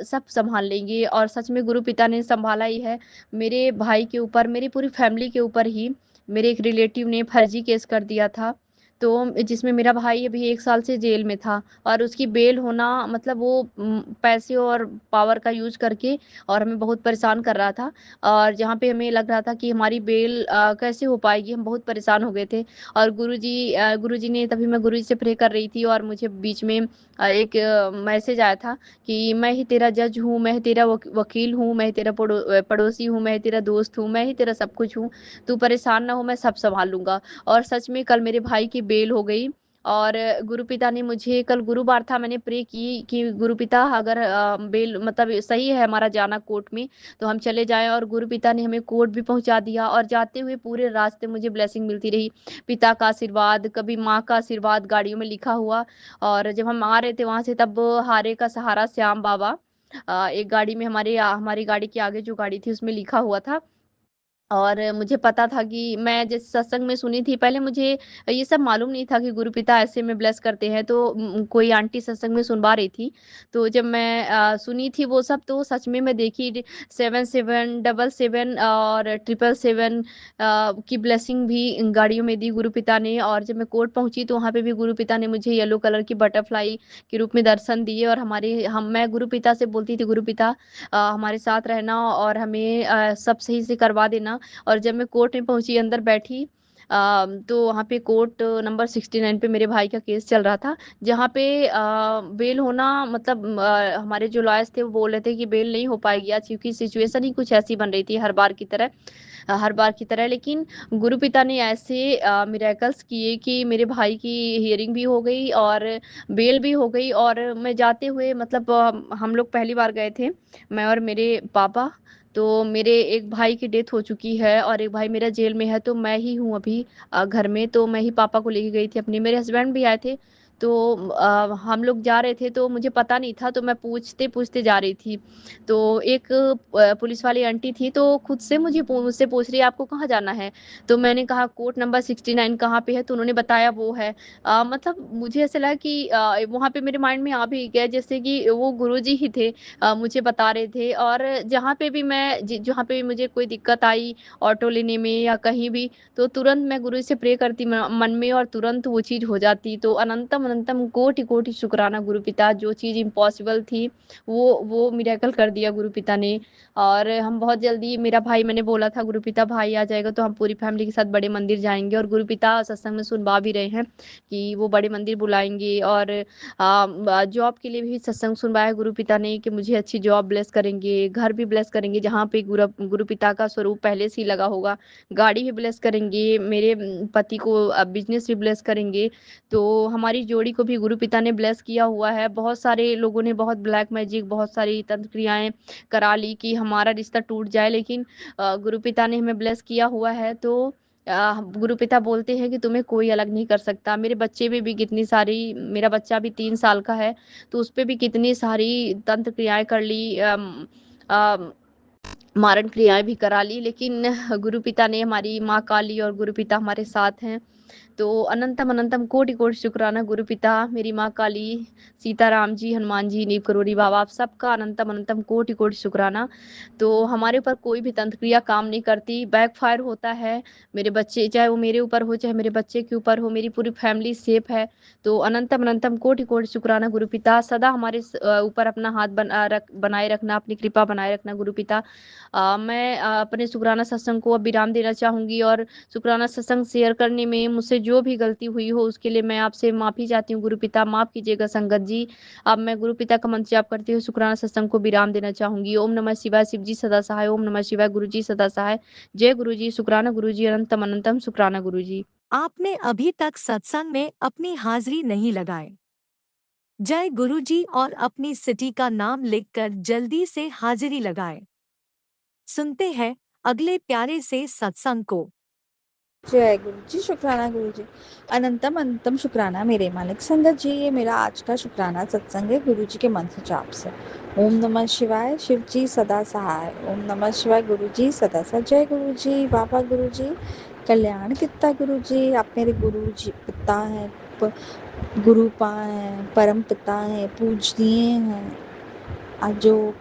सब संभाल लेंगे, और सच में गुरु पिता ने संभाला ही है। मेरे भाई के ऊपर, मेरी पूरी फैमिली के ऊपर ही मेरे एक रिलेटिव ने फर्जी केस कर दिया था, तो जिसमें मेरा भाई अभी 1 साल से जेल में था, और उसकी बेल होना मतलब वो पैसे और पावर का यूज़ करके और हमें बहुत परेशान कर रहा था। और जहाँ पे हमें लग रहा था कि हमारी बेल कैसे हो पाएगी, हम बहुत परेशान हो गए थे। और गुरुजी ने, तभी मैं गुरुजी से प्रे कर रही थी, और मुझे बीच में एक मैसेज आया था कि मैं ही तेरा जज हूँ, मैं ही तेरा वकील हूँ, मैं ही तेरा पड़ोसी हूँ, मैं ही तेरा दोस्त हूँ, मैं ही तेरा सब कुछ हूँ, तू परेशान ना हो, मैं सब संभाल लूँगा। और सच में कल मेरे भाई की बेल हो गई। और गुरुपिता ने मुझे, कल गुरुवार था, मैंने प्रे की कि गुरुपिता अगर बेल मतलब सही है हमारा जाना कोर्ट में, तो हम चले जाएं। और गुरुपिता ने हमें कोर्ट भी पहुंचा दिया, और जाते हुए पूरे रास्ते मुझे ब्लेसिंग मिलती रही, पिता का आशीर्वाद, कभी माँ का आशीर्वाद गाड़ियों में लिखा हुआ। और जब हम आ रहे थे वहां से, तब हारे का सहारा श्याम बाबा एक गाड़ी में, हमारी गाड़ी के आगे जो गाड़ी थी उसमें लिखा हुआ था। और मुझे पता था कि मैं जिस सत्संग में सुनी थी, पहले मुझे ये सब मालूम नहीं था कि गुरुपिता ऐसे में ब्लेस करते हैं, तो कोई आंटी सत्संग में सुनवा रही थी, तो जब मैं सुनी थी वो सब, तो सच में मैं देखी 7777 और 777 की ब्लेसिंग भी गाड़ियों में दी गुरुपिता ने। और जब मैं कोर्ट पहुंची तो वहाँ पे भी गुरुपिता ने मुझे येलो कलर की बटरफ्लाई के रूप में दर्शन दिए, और मैं गुरुपिता से बोलती थी, गुरुपिता हमारे साथ रहना और हमें सब सही से करवा देना। और जब मैं कोर्ट में पहुंची, अंदर बैठी, तो वहाँ पे कोर्ट नंबर 69 पे मेरे भाई का केस चल रहा था, जहाँ पे बेल होना मतलब हमारे जो लॉयर्स थे वो बोल रहे थे कि बेल नहीं हो पाएगी आज, क्योंकि सिचुएशन ही कुछ ऐसी बन रही थी हर बार की तरह। लेकिन गुरु पिता ने ऐसे मिरेकल्स किए कि मेरे भाई की हियरिंग भी हो गई और बेल भी हो गई। और मैं जाते हुए मतलब हम लोग पहली बार गए थे, मैं और मेरे पापा। तो मेरे एक भाई की डेथ हो चुकी है और एक भाई मेरा जेल में है, तो मैं ही हूँ अभी घर में। तो मैं ही पापा को लेके गई थी अपनी, मेरे हस्बैंड भी आए थे। तो हम लोग जा रहे थे तो मुझे पता नहीं था, तो मैं पूछते पूछते जा रही थी। तो एक पुलिस वाली आंटी थी, तो खुद से मुझसे पूछ रही है आपको कहाँ जाना है। तो मैंने कहा कोर्ट नंबर 69 कहाँ पे है, तो उन्होंने बताया वो है। मतलब मुझे ऐसा लगा कि वहाँ पे मेरे माइंड में आ भी गया जैसे कि वो गुरुजी ही थे, मुझे बता रहे थे। और जहाँ पे भी जहाँ पे भी मुझे कोई दिक्कत आई ऑटो लेने में या कहीं भी, तो तुरंत मैं गुरु से प्रे करती मन में और तुरंत वो चीज़ हो जाती। तो अनंतम अनंतम कोटि कोटि शुक्राना गुरु पिता, जो चीज़ इम्पॉसिबल थी वो मिरेकल कर दिया गुरु पिता ने। और हम बहुत जल्दी, मेरा भाई, मैंने बोला था गुरु पिता भाई आ जाएगा तो हम पूरी फैमिली के साथ बड़े मंदिर जाएंगे, और गुरु पिता सत्संग में सुनवा भी रहे हैं कि वो बड़े मंदिर बुलाएंगे। और जॉब के लिए भी सत्संग सुनवाया गुरु पिता ने कि मुझे अच्छी जॉब ब्लेस करेंगे, घर भी ब्लेस करेंगे जहाँ पे गुरु पिता का स्वरूप पहले से ही लगा होगा, गाड़ी भी ब्लेस करेंगे, मेरे पति को बिजनेस भी ब्लेस करेंगे। तो हमारी जोड़ी को भी गुरु पिता ने ब्लेस किया हुआ है। बहुत सारे लोगों ने बहुत ब्लैक मैजिक, बहुत सारी तंत्र क्रियाएं करा ली कि हमारा रिश्ता टूट जाए, लेकिन गुरु पिता ने हमें ब्लेस किया हुआ है। तो गुरु पिता बोलते हैं कि तुम्हें कोई अलग नहीं कर सकता। मेरे बच्चे में भी कितनी सारी, मेरा बच्चा भी 3 साल का है, तो उस पे भी कितनी सारी तंत्र क्रियाएं कर ली, मारण क्रियाएं भी करा ली, लेकिन गुरु पिता ने, हमारी माँ काली और गुरु पिता हमारे साथ हैं। तो अनंतम अनंतम कोटि कोटि शुक्राना गुरु पिता, मेरी माँ काली, सीताराम जी, हनुमान जी, नीव करोड़ी बाबा, आप सबका अनंतम अनंतम कोटि कोटि शुक्राना। तो हमारे ऊपर कोई भी तंत्र क्रिया काम नहीं करती, बैकफायर होता है। मेरे बच्चे, चाहे वो मेरे ऊपर हो चाहे मेरे बच्चे के ऊपर हो, मेरी पूरी फैमिली सेफ है। तो अनंतम अनंतम कोटि कोटि शुक्राना गुरु पिता, सदा हमारे ऊपर अपना हाथ बनाए रखना, अपनी कृपा बनाए रखना गुरु पिता। मैं अपने शुक्राना सत्संग को अब विराम देना चाहूंगी, और शुक्राना सत्संग शेयर करने में मुझसे जो भी गलती हुई हो उसके लिए मैं आपसे माफ़ी चाहती हूँ गुरु पिता, माफ़ कीजिएगा संगत जी। अब मैं गुरु पिता का मंत्र जाप करती हुँ शुक्राना सत्संग को विराम देना चाहूंगी। ओम नमः शिवाय, शिव जी सदा सहाय। ओम नमः शिवाय, गुरु जी सदा सहाय। जय गुरु जी, शुक्राना गुरु जी, अनंतम अनंतम शुक्राना गुरु जी। आपने अभी तक सत्संग में अपनी हाजिरी नहीं लगाए। जय गुरु जी और अपनी सिटी का नाम लिखकर जल्दी से हाजिरी लगाएं। सुनते हैं अगले प्यारे से सत्संग को। जय गुरु जी, शुक्राना गुरु जी, अनंतम अनंतम शुक्राना मेरे मालिक। संगत जी, ये मेरा आज का शुक्राना सत्संग है गुरु जी के मंत्र जाप से। ओम नमः शिवाय, शिव जी सदा सहाय। ओम नमः शिवाय, गुरु जी सदा सहाय। जय गुरु जी, बाबा गुरु जी, कल्याण कित्ता गुरु जी। आप मेरे गुरु जी पिता हैं, गुरु पा हैं, परम पिता हैं, पूजनीय हैं, आज जो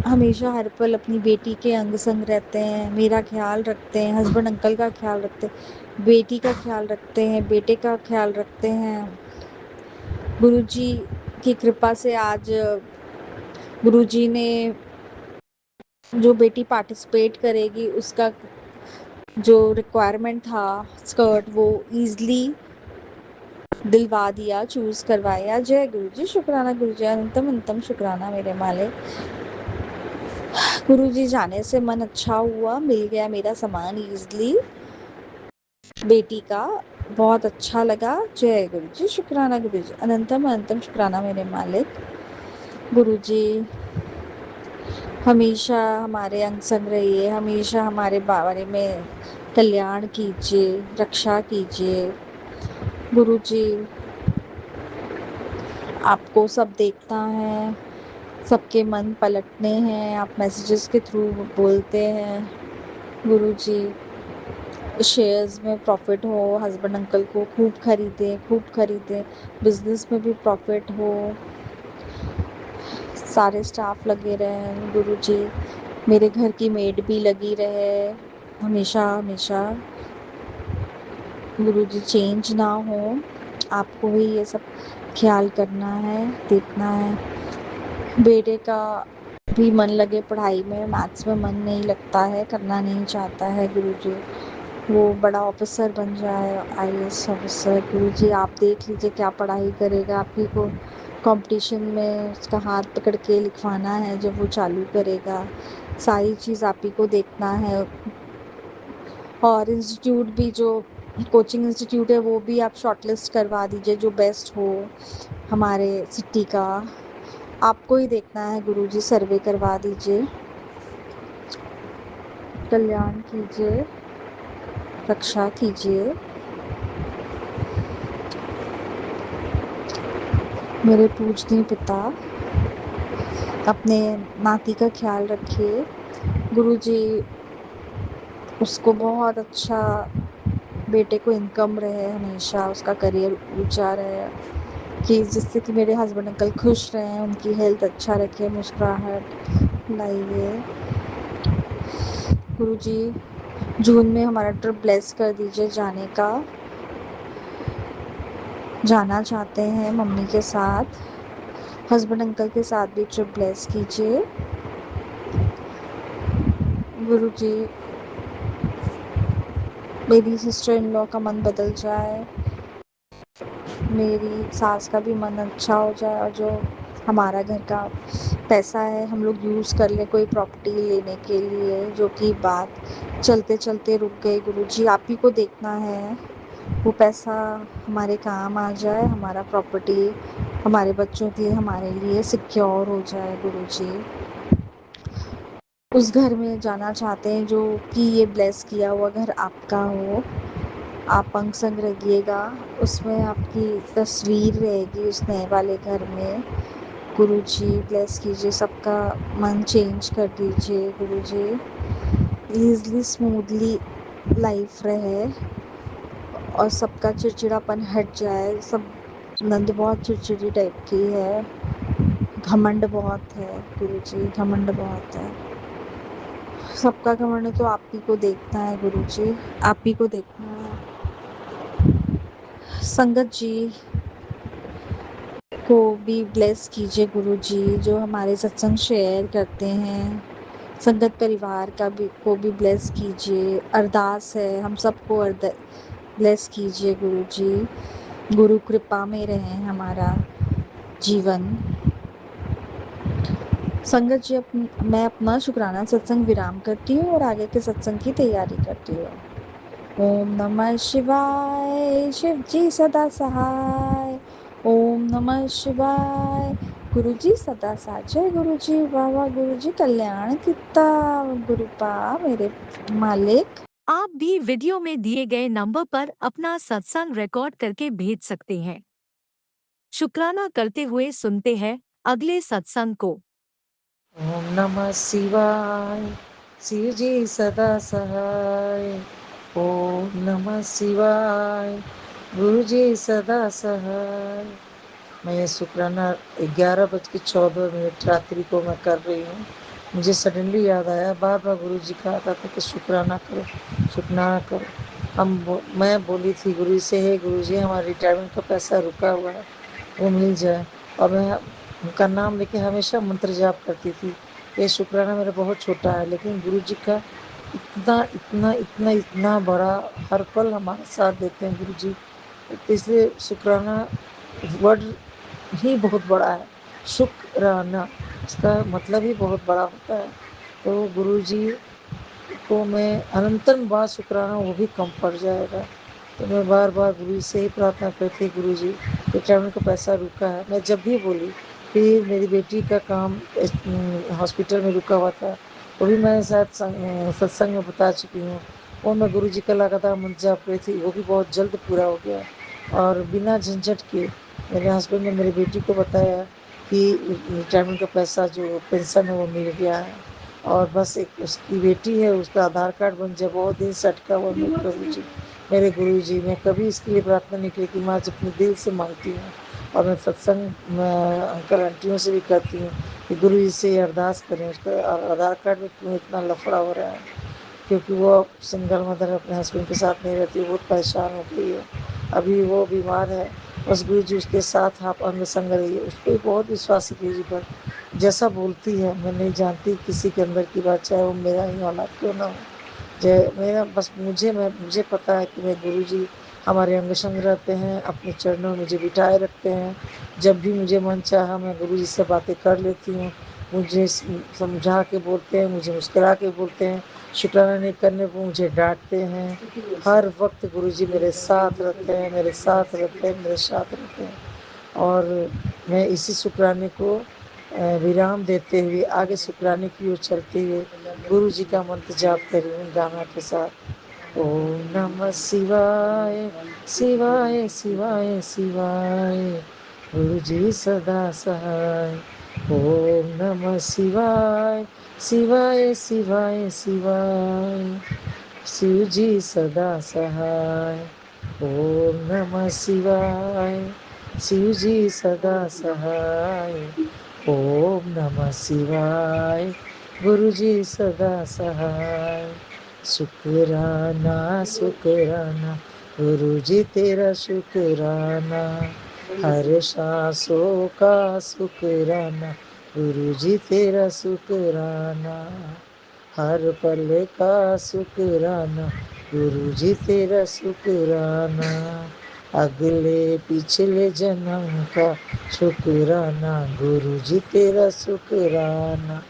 हमेशा हर पल अपनी बेटी के अंग संग रहते हैं, मेरा ख्याल रखते हैं, हस्बैंड अंकल का ख्याल रखते हैं, बेटी का ख्याल रखते हैं, बेटे का ख्याल रखते हैं। गुरुजी की कृपा से आज गुरुजी ने जो बेटी पार्टिसिपेट करेगी उसका जो रिक्वायरमेंट था स्कर्ट, वो इजली दिलवा दिया, चूज करवाया। जय गुरु जी, शुक्राना गुरु जी, अनंतम अनंतम शुक्राना मेरे मालिक। गुरु जी जाने से मन अच्छा हुआ, मिल गया मेरा सामान इजली, बेटी का बहुत अच्छा लगा। जय गुरु जी, शुक्राना गुरु जी, अनंतम अनंतम शुक्राना मेरे मालिक। गुरु जी हमेशा हमारे अंग संग रहिए, हमेशा हमारे बारे में कल्याण कीजिए, रक्षा कीजिए। गुरु जी आपको सब देखता है, सबके मन पलटने हैं, आप मैसेजेस के थ्रू बोलते हैं। गुरु जी शेयर्स में प्रॉफिट हो, हस्बैंड अंकल को खूब खरीदें, बिजनेस में भी प्रॉफिट हो, सारे स्टाफ लगे रहें। गुरु जी मेरे घर की मेड भी लगी रहे हमेशा हमेशा। गुरु जी चेंज ना हो, आपको ही ये सब ख्याल करना है, देखना है। बेटे का भी मन लगे पढ़ाई में, मैथ्स में मन नहीं लगता है, करना नहीं चाहता है। गुरु जी वो बड़ा ऑफिसर बन जाए, आईएएस ऑफिसर। गुरुजी आप देख लीजिए क्या पढ़ाई करेगा, आप ही को कंपटीशन में उसका हाथ पकड़ के लिखवाना है जब वो चालू करेगा। सारी चीज़ आप ही को देखना है। और इंस्टीट्यूट भी, जो कोचिंग इंस्टीट्यूट है वो भी आप शॉर्टलिस्ट करवा दीजिए, जो बेस्ट हो हमारे सिटी का। आपको ही देखना है गुरुजी, सर्वे करवा दीजिए। कल्याण कीजिए, रक्षा कीजिए। मेरे पूजनीय पिता, अपने नाती का ख्याल रखिए गुरुजी। उसको बहुत अच्छा, बेटे को इनकम रहे, हमेशा उसका करियर ऊंचा रहे, कि जिससे कि मेरे हस्बैंड अंकल खुश रहें, उनकी हेल्थ अच्छा रखे, मुस्कुराहट लाइए गुरुजी। जून में हमारा ट्रिप ब्लेस कर दीजिए जाने का। जाना चाहते हैं मम्मी के साथ, हस्बैंड अंकल के साथ भी ट्रिप ब्लेस कीजिए गुरुजी। मेरी सिस्टर इन लॉ का मन बदल जाए, मेरी सास का भी मन अच्छा हो जाए, और जो हमारा घर का पैसा है हम लोग यूज़ कर लें कोई प्रॉपर्टी लेने के लिए, जो कि बात चलते चलते रुक गई। गुरुजी आप ही को देखना है, वो पैसा हमारे काम आ जाए, हमारा प्रॉपर्टी हमारे बच्चों के लिए, हमारे लिए सिक्योर हो जाए गुरुजी। उस घर में जाना चाहते हैं जो कि ये ब्लेस किया हुआ घर आपका हो। आप अंग संग रहिएगा, उसमें आपकी तस्वीर रहेगी उस नए वाले घर में। गुरुजी ब्लेस कीजिए, सबका मन चेंज कर दीजिए गुरुजी। ईजली स्मूथली लाइफ रहे और सबका चिड़चिड़ापन हट जाए। सब नंद बहुत चिड़चिड़ी टाइप की है, घमंड बहुत है गुरुजी, घमंड बहुत है। सबका घमंड तो आप ही को देखना है गुरुजी, आप ही को देखना है। संगत जी को भी ब्लेस कीजिए गुरुजी, जो हमारे सत्संग शेयर करते हैं। संगत परिवार का भी को भी ब्लेस कीजिए। अरदास है हम सबको ब्लेस कीजिए गुरुजी। गुरु कृपा में रहे हमारा जीवन। संगत जी, मैं अपना शुक्राना सत्संग विराम करती हूँ और आगे के सत्संग की तैयारी करती हूँ। ओम नमः शिवाय, शिव जी सदा सहाय। ओम नमः शिवाय, गुरु जी सदा साजय। गुरु जी बाबा, गुरु जी कल्याण किता, गुरुपा मेरे मालिक। आप भी वीडियो में दिए गए नंबर पर अपना सत्संग रिकॉर्ड करके भेज सकते हैं। शुक्राना करते हुए सुनते हैं अगले सत्संग को। ओम नमः शिवाय, शिव जी सदा सहाय। ओम नमः शिवाय, गुरु जी सदा सहाय। मैं शुक्राना 11:14 रात्रि को मैं कर रही हूँ। मुझे सडनली याद आया, बार बार गुरु जी कहा था कि शुक्राना करो, शुक्राना करो। मैं बोली थी गुरु जी से, हे गुरु जी हमारा रिटायरमेंट का पैसा रुका हुआ है, वो मिल जाए। और मैं उनका नाम लेके हमेशा मंत्र जाप करती थी। ये शुक्राना मेरा बहुत छोटा है, लेकिन गुरु जी का इतना इतना इतना इतना बड़ा, हर पल हमारा साथ देते हैं गुरु जी। इसलिए शुक्राना वर्ड ही बहुत बड़ा है। शुक्राना, इसका मतलब ही बहुत बड़ा होता है। तो गुरु जी को मैं अनंतन बार शुक्राना, वो भी कम पड़ जाएगा। तो मैं बार बार गुरु जी से ही प्रार्थना करती, गुरु जी रिटायरमेंट का पैसा रुका है। मैं जब भी बोली, फिर मेरी बेटी का काम हॉस्पिटल में रुका हुआ था, वो भी मैं शायद सत्संग में बता चुकी हूँ। वो मैं गुरु जी का लगातार मंत्र जाप रही थी, वो भी बहुत जल्द पूरा हो गया। और बिना झंझट के मेरे हस्बैंड ने मेरी बेटी को बताया कि रिटायरमेंट का पैसा जो पेंशन है वो मिल गया है, और बस एक उसकी बेटी है, उसका आधार कार्ड बन जाए। बहुत दिन से अटका हुआ मेरे प्रभु जी, मेरे गुरु जी। मैं कभी इसके लिए प्रार्थना नहीं की कि मैं आज अपने दिल से मांगती हूँ। और मैं सत्संग में अंकल आंटियों से भी कहती हूँ कि गुरु जी से अरदास करें, उसका आधार कार्ड में क्यों इतना लफड़ा हो रहा है, क्योंकि वो सिंगल मदर अपने हस्बैंड के साथ नहीं रहती, बहुत परेशान हो गई है। अभी वो बीमार है, बस गुरु जी उसके साथ आप अंग संग रहिए। उस पर बहुत विश्वास है गुरु जी पर, जैसा बोलती है। मैं नहीं जानती किसी के अंदर की बात, चाहे वो मेरा ही औलाद क्यों ना हो, जय मेरा बस मुझे पता है कि मैं गुरुजी हमारे अंग संग रहते हैं, अपने चरणों में मुझे बिठाए रखते हैं। जब भी मुझे मन चाहा मैं गुरुजी से बातें कर लेती हूँ। मुझे समझा के बोलते हैं, मुझे मुस्कुरा के बोलते हैं, शुक्राना नहीं करने पर मुझे डांटते हैं। हर वक्त गुरुजी मेरे साथ रहते हैं, मेरे साथ रहते हैं। और मैं इसी शुक्राने को विराम देते हुए आगे शुक्राने की ओर चलते हुए गुरु जी का मंत्र जाप करी हूँ गाना के साथ। ओम नमः शिवाय शिवाय शिवाय शिवाय, गुरु जी सदा सहाय। ओम नमः शिवाय शिवाय शिवाय शिवाय, शिव जी सदा सहाय। ओम नमः शिवाय शिव जी सदा सहाय। ओम नमः शिवाय गुरु जी सदा सहाय। शुक्राना शुक्राना गुरु जी तेरा शुक्राना, हर सांसों का शुक्राना गुरु जी तेरा शुक्राना, हर पल का शुक्राना गुरु जी तेरा शुक्राना, अगले पिछले जन्म का शुक्राना गुरु जी तेरा शुक्राना।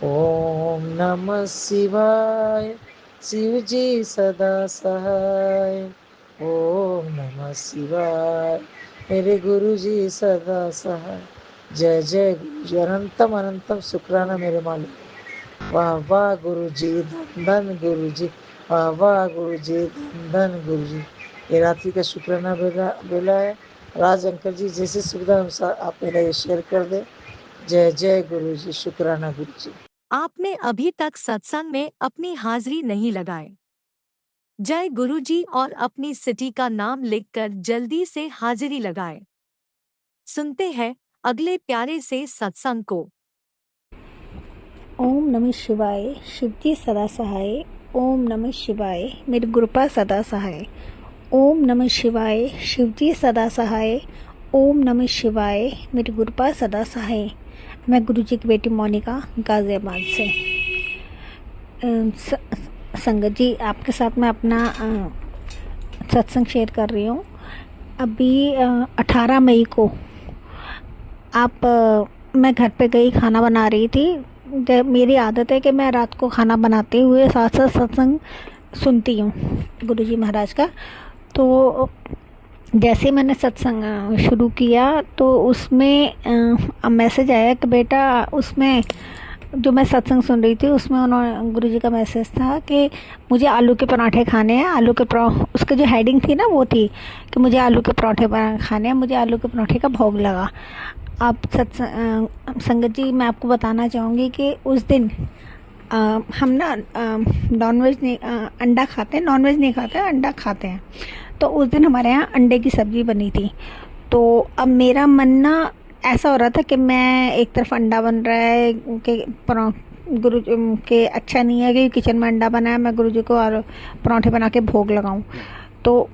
ओम नमः शिवाय शिव जी सदा सहाय। ओम नमः शिवाय मेरे गुरु जी सदा सहाय। जय जय गुरु जी, अनंतम अनंतम शुक्राना मेरे मालिक। वाह वाह गुरु जी, धन धन गुरु जी, वाह वाह गुरु जी, धन धन गुरु जी। ये रात्रि का शुक्राना बेला है। राज अंकल जी जैसे सुविधा अनुसार आप मेरा ये शेयर कर दें। जय जय गुरु जी, शुक्राना गुरु जी। आपने अभी तक सत्संग में अपनी हाजिरी नहीं लगाए। जय गुरु जी और अपनी सिटी का नाम लिखकर जल्दी से हाजिरी लगाए। सुनते हैं अगले प्यारे से सत्संग को। ओम नमः शिवाय, शिवजी सदा सहाय। ओम नमः शिवाय, मेरी गुरुपा सदा सहाय। ओम नमः शिवाय, शिवजी सदा सहाय। ओम नमः शिवाय, मेरी गुरुपा सदा सहाय। मैं गुरुजी की बेटी मोनिका गाजियाबाद से। संगत जी, आपके साथ मैं अपना सत्संग शेयर कर रही हूँ। अभी 18 मई को मैं घर पे गई, खाना बना रही थी। मेरी आदत है कि मैं रात को खाना बनाते हुए साथ साथ सत्संग सुनती हूँ गुरुजी महाराज का। तो जैसे मैंने सत्संग शुरू किया तो उसमें मैसेज आया कि बेटा, उसमें जो मैं सत्संग सुन रही थी उसमें उन्होंने गुरुजी का मैसेज था कि मुझे आलू के पराठे खाने हैं। उसके जो हेडिंग थी ना वो थी कि मुझे आलू के पराठे खाने हैं, मुझे आलू के पराठे का भोग लगा। अब संगत जी, मैं आपको बताना चाहूँगी कि उस दिन हम ना नॉनवेज नहीं, अंडा खाते हैं, नॉनवेज नहीं खाते, अंडा खाते हैं। तो उस दिन हमारे यहाँ अंडे की सब्ज़ी बनी थी। तो अब मेरा मन ना ऐसा हो रहा था कि मैं एक तरफ अंडा बन रहा है कि गुरु के अच्छा नहीं है कि किचन में अंडा बना है, मैं गुरुजी को और पराठे बना के भोग लगाऊं। तो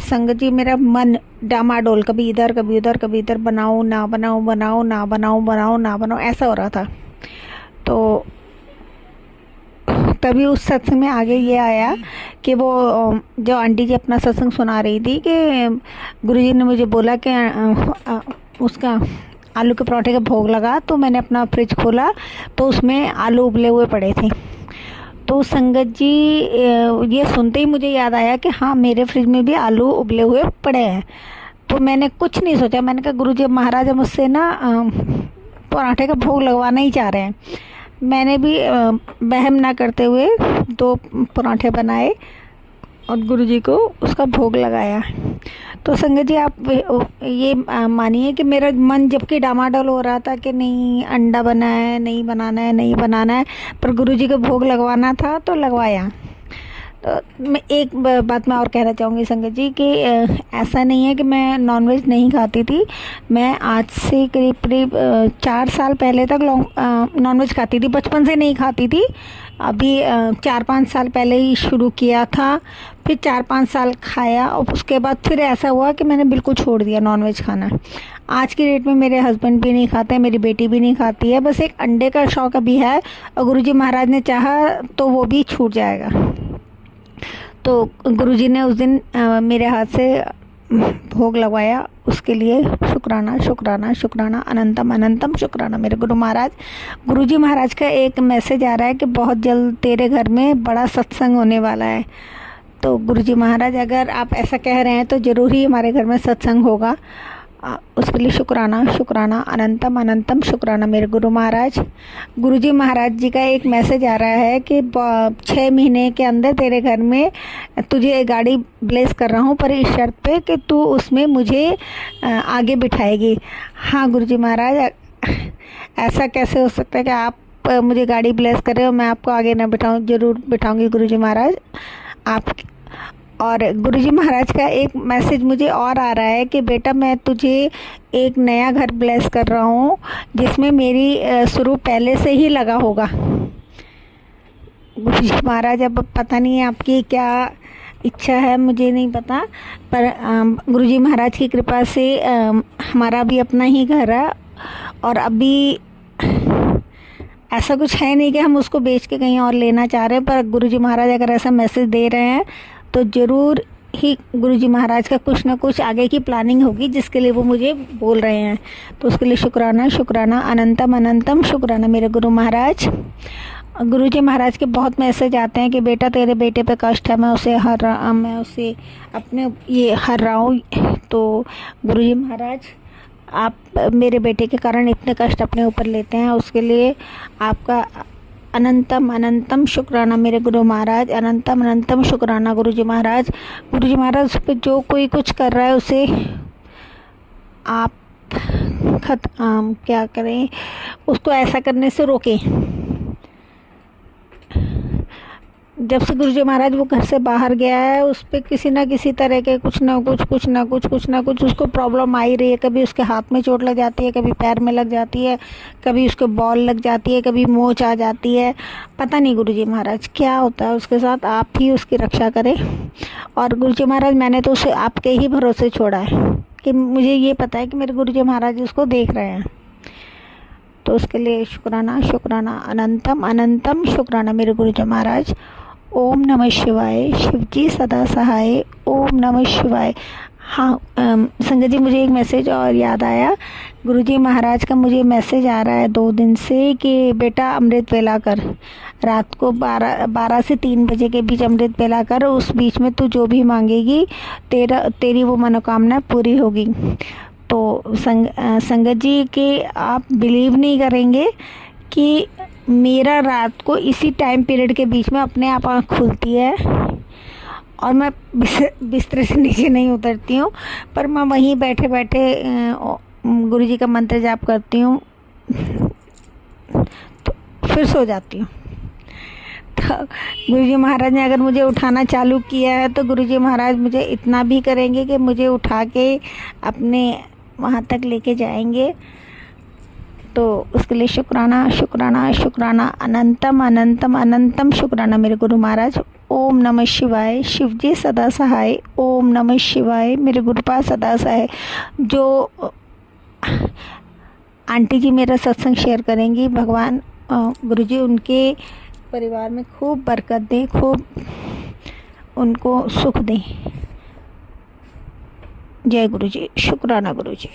संगत जी, मेरा मन डामाडोल, कभी इधर कभी उधर, कभी इधर, बनाऊं ना बनाऊं, बनाऊं ना बनाऊं, बनाऊं ना बनाऊं, ऐसा हो रहा था। तो तभी उस सत्संग में आगे ये आया कि वो जो आंटी जी अपना सत्संग सुना रही थी कि गुरुजी ने मुझे बोला कि उसका आलू के पराठे का भोग लगा। तो मैंने अपना फ्रिज खोला तो उसमें आलू उबले हुए पड़े थे। तो संगत जी, ये सुनते ही मुझे याद आया कि हाँ, मेरे फ्रिज में भी आलू उबले हुए पड़े हैं। तो मैंने कुछ नहीं सोचा, मैंने कहा गुरुजी महाराज मुझसे ना पराठे का भोग लगवाना ही चाह रहे हैं। मैंने भी वहम ना करते हुए 2 पराठे बनाए और गुरुजी को उसका भोग लगाया। तो संगत जी, आप ये मानिए कि मेरा मन जबकि डामाडोल हो रहा था कि नहीं अंडा बना है, नहीं बनाना है, नहीं बनाना है, पर गुरुजी को भोग लगवाना था तो लगवाया। तो मैं एक बात मैं और कहना चाहूँगी संगत जी कि ऐसा नहीं है कि मैं नॉनवेज नहीं खाती थी। मैं आज से करीब करीब 4 साल पहले तक नॉनवेज खाती थी। बचपन से नहीं खाती थी, अभी 4-5 साल पहले ही शुरू किया था। फिर 4-5 साल खाया और उसके बाद फिर ऐसा हुआ कि मैंने बिल्कुल छोड़ दिया नॉनवेज खाना। आज की डेट में मेरे हस्बैंड भी नहीं खाते, मेरी बेटी भी नहीं खाती है। बस एक अंडे का शौक़ अभी है और गुरुजी महाराज ने चाहा तो वो भी छूट जाएगा। तो गुरुजी ने उस दिन मेरे हाथ से भोग लगवाया, उसके लिए शुक्राना शुक्राना शुक्राना, अनंतम अनंतम शुक्राना मेरे गुरु महाराज। गुरुजी महाराज का एक मैसेज आ रहा है कि बहुत जल्द तेरे घर में बड़ा सत्संग होने वाला है। तो गुरुजी महाराज अगर आप ऐसा कह रहे हैं तो ज़रूर ही हमारे घर में सत्संग होगा। उसके लिए शुक्राना शुक्राना, अनंतम अनंतम शुक्राना मेरे गुरु महाराज। गुरुजी महाराज जी का एक मैसेज आ रहा है कि 6 महीने के अंदर तेरे घर में तुझे गाड़ी ब्लेस कर रहा हूँ, पर इस शर्त पे कि तू उसमें मुझे आगे बिठाएगी। हाँ गुरुजी महाराज, ऐसा कैसे हो सकता है कि आप मुझे गाड़ी ब्लेस कर रहे हो, मैं आपको आगे ना बिठाऊँ? ज़रूर बिठाऊँगी गुरुजी महाराज आप। और गुरुजी महाराज का एक मैसेज मुझे और आ रहा है कि बेटा मैं तुझे एक नया घर ब्लेस कर रहा हूँ जिसमें मेरी शुरू पहले से ही लगा होगा। गुरुजी महाराज अब पता नहीं है आपकी क्या इच्छा है, मुझे नहीं पता, पर गुरुजी महाराज की कृपा से हमारा भी अपना ही घर है और अभी ऐसा कुछ है नहीं कि हम उसको बेच के कहीं और लेना चाह रहे हैं। पर गुरुजी महाराज अगर ऐसा मैसेज दे रहे हैं तो ज़रूर ही गुरुजी महाराज का कुछ ना कुछ आगे की प्लानिंग होगी जिसके लिए वो मुझे बोल रहे हैं। तो उसके लिए शुक्राना शुक्राना, अनंतम अनंतम शुक्राना मेरे गुरु महाराज। गुरुजी महाराज के बहुत मैसेज आते हैं कि बेटा तेरे बेटे पे कष्ट है, मैं उसे अपने ये हर रहा हूँ। तो गुरुजी महाराज आप मेरे बेटे के कारण इतने कष्ट अपने ऊपर लेते हैं, उसके लिए आपका अनंतम अनंतम शुक्राना मेरे गुरु महाराज, अनंतम अनंतम शुक्राना गुरुजी महाराज। गुरुजी महाराज उस पर जो कोई कुछ कर रहा है उसे आप क्या करें, उसको ऐसा करने से रोकें। जब से गुरुजी महाराज वो घर से बाहर गया है उस पर किसी ना किसी तरह के कुछ ना कुछ उसको प्रॉब्लम आ ही रही है। कभी उसके हाथ में चोट लग जाती है, कभी पैर में लग जाती है, कभी उसके बॉल लग जाती है, कभी मोच आ जाती है। पता नहीं गुरुजी महाराज क्या होता है उसके साथ, आप ही उसकी रक्षा करें। और गुरुजी महाराज मैंने तो उसे आपके ही भरोसे छोड़ा है कि मुझे ये पता है कि मेरे गुरुजी महाराज उसको देख रहे हैं। तो उसके लिए शुक्राना शुक्राना, अनंतम अनंतम शुक्राना मेरे गुरुजी महाराज। ओम नमः शिवाय, शिवजी सदा सहाय, ओम नमः शिवाय। हाँ संगत जी, मुझे एक मैसेज और याद आया। गुरुजी महाराज का मुझे मैसेज आ रहा है 2 दिन से कि बेटा अमृत वेला कर, रात को 12 से 3 बजे के बीच अमृत वेला कर, उस बीच में तू जो भी मांगेगी तेरी वो मनोकामना पूरी होगी। तो संगत जी के आप बिलीव नहीं करेंगे कि मेरा रात को इसी टाइम पीरियड के बीच में अपने आप आँख खुलती है और मैं बिस्तर से नीचे नहीं उतरती हूँ, पर मैं वहीं बैठे बैठे गुरुजी का मंत्र जाप करती हूँ तो फिर सो जाती हूँ। तो गुरुजी महाराज ने अगर मुझे उठाना चालू किया है तो गुरुजी महाराज मुझे इतना भी करेंगे कि मुझे उठा के अपने वहाँ तक लेके जाएंगे। तो उसके लिए शुक्राना शुक्राना शुक्राना, अनंतम अनंतम अनंतम शुक्राना मेरे गुरु महाराज। ओम नमः शिवाय, शिवजी सदा सहाय, ओम नमः शिवाय मेरे गुरुपा सदा सहाय। जो आंटी जी मेरा सत्संग शेयर करेंगी, भगवान गुरुजी उनके परिवार में खूब बरकत दें, खूब उनको सुख दें। जय गुरुजी, शुक्राना गुरुजी।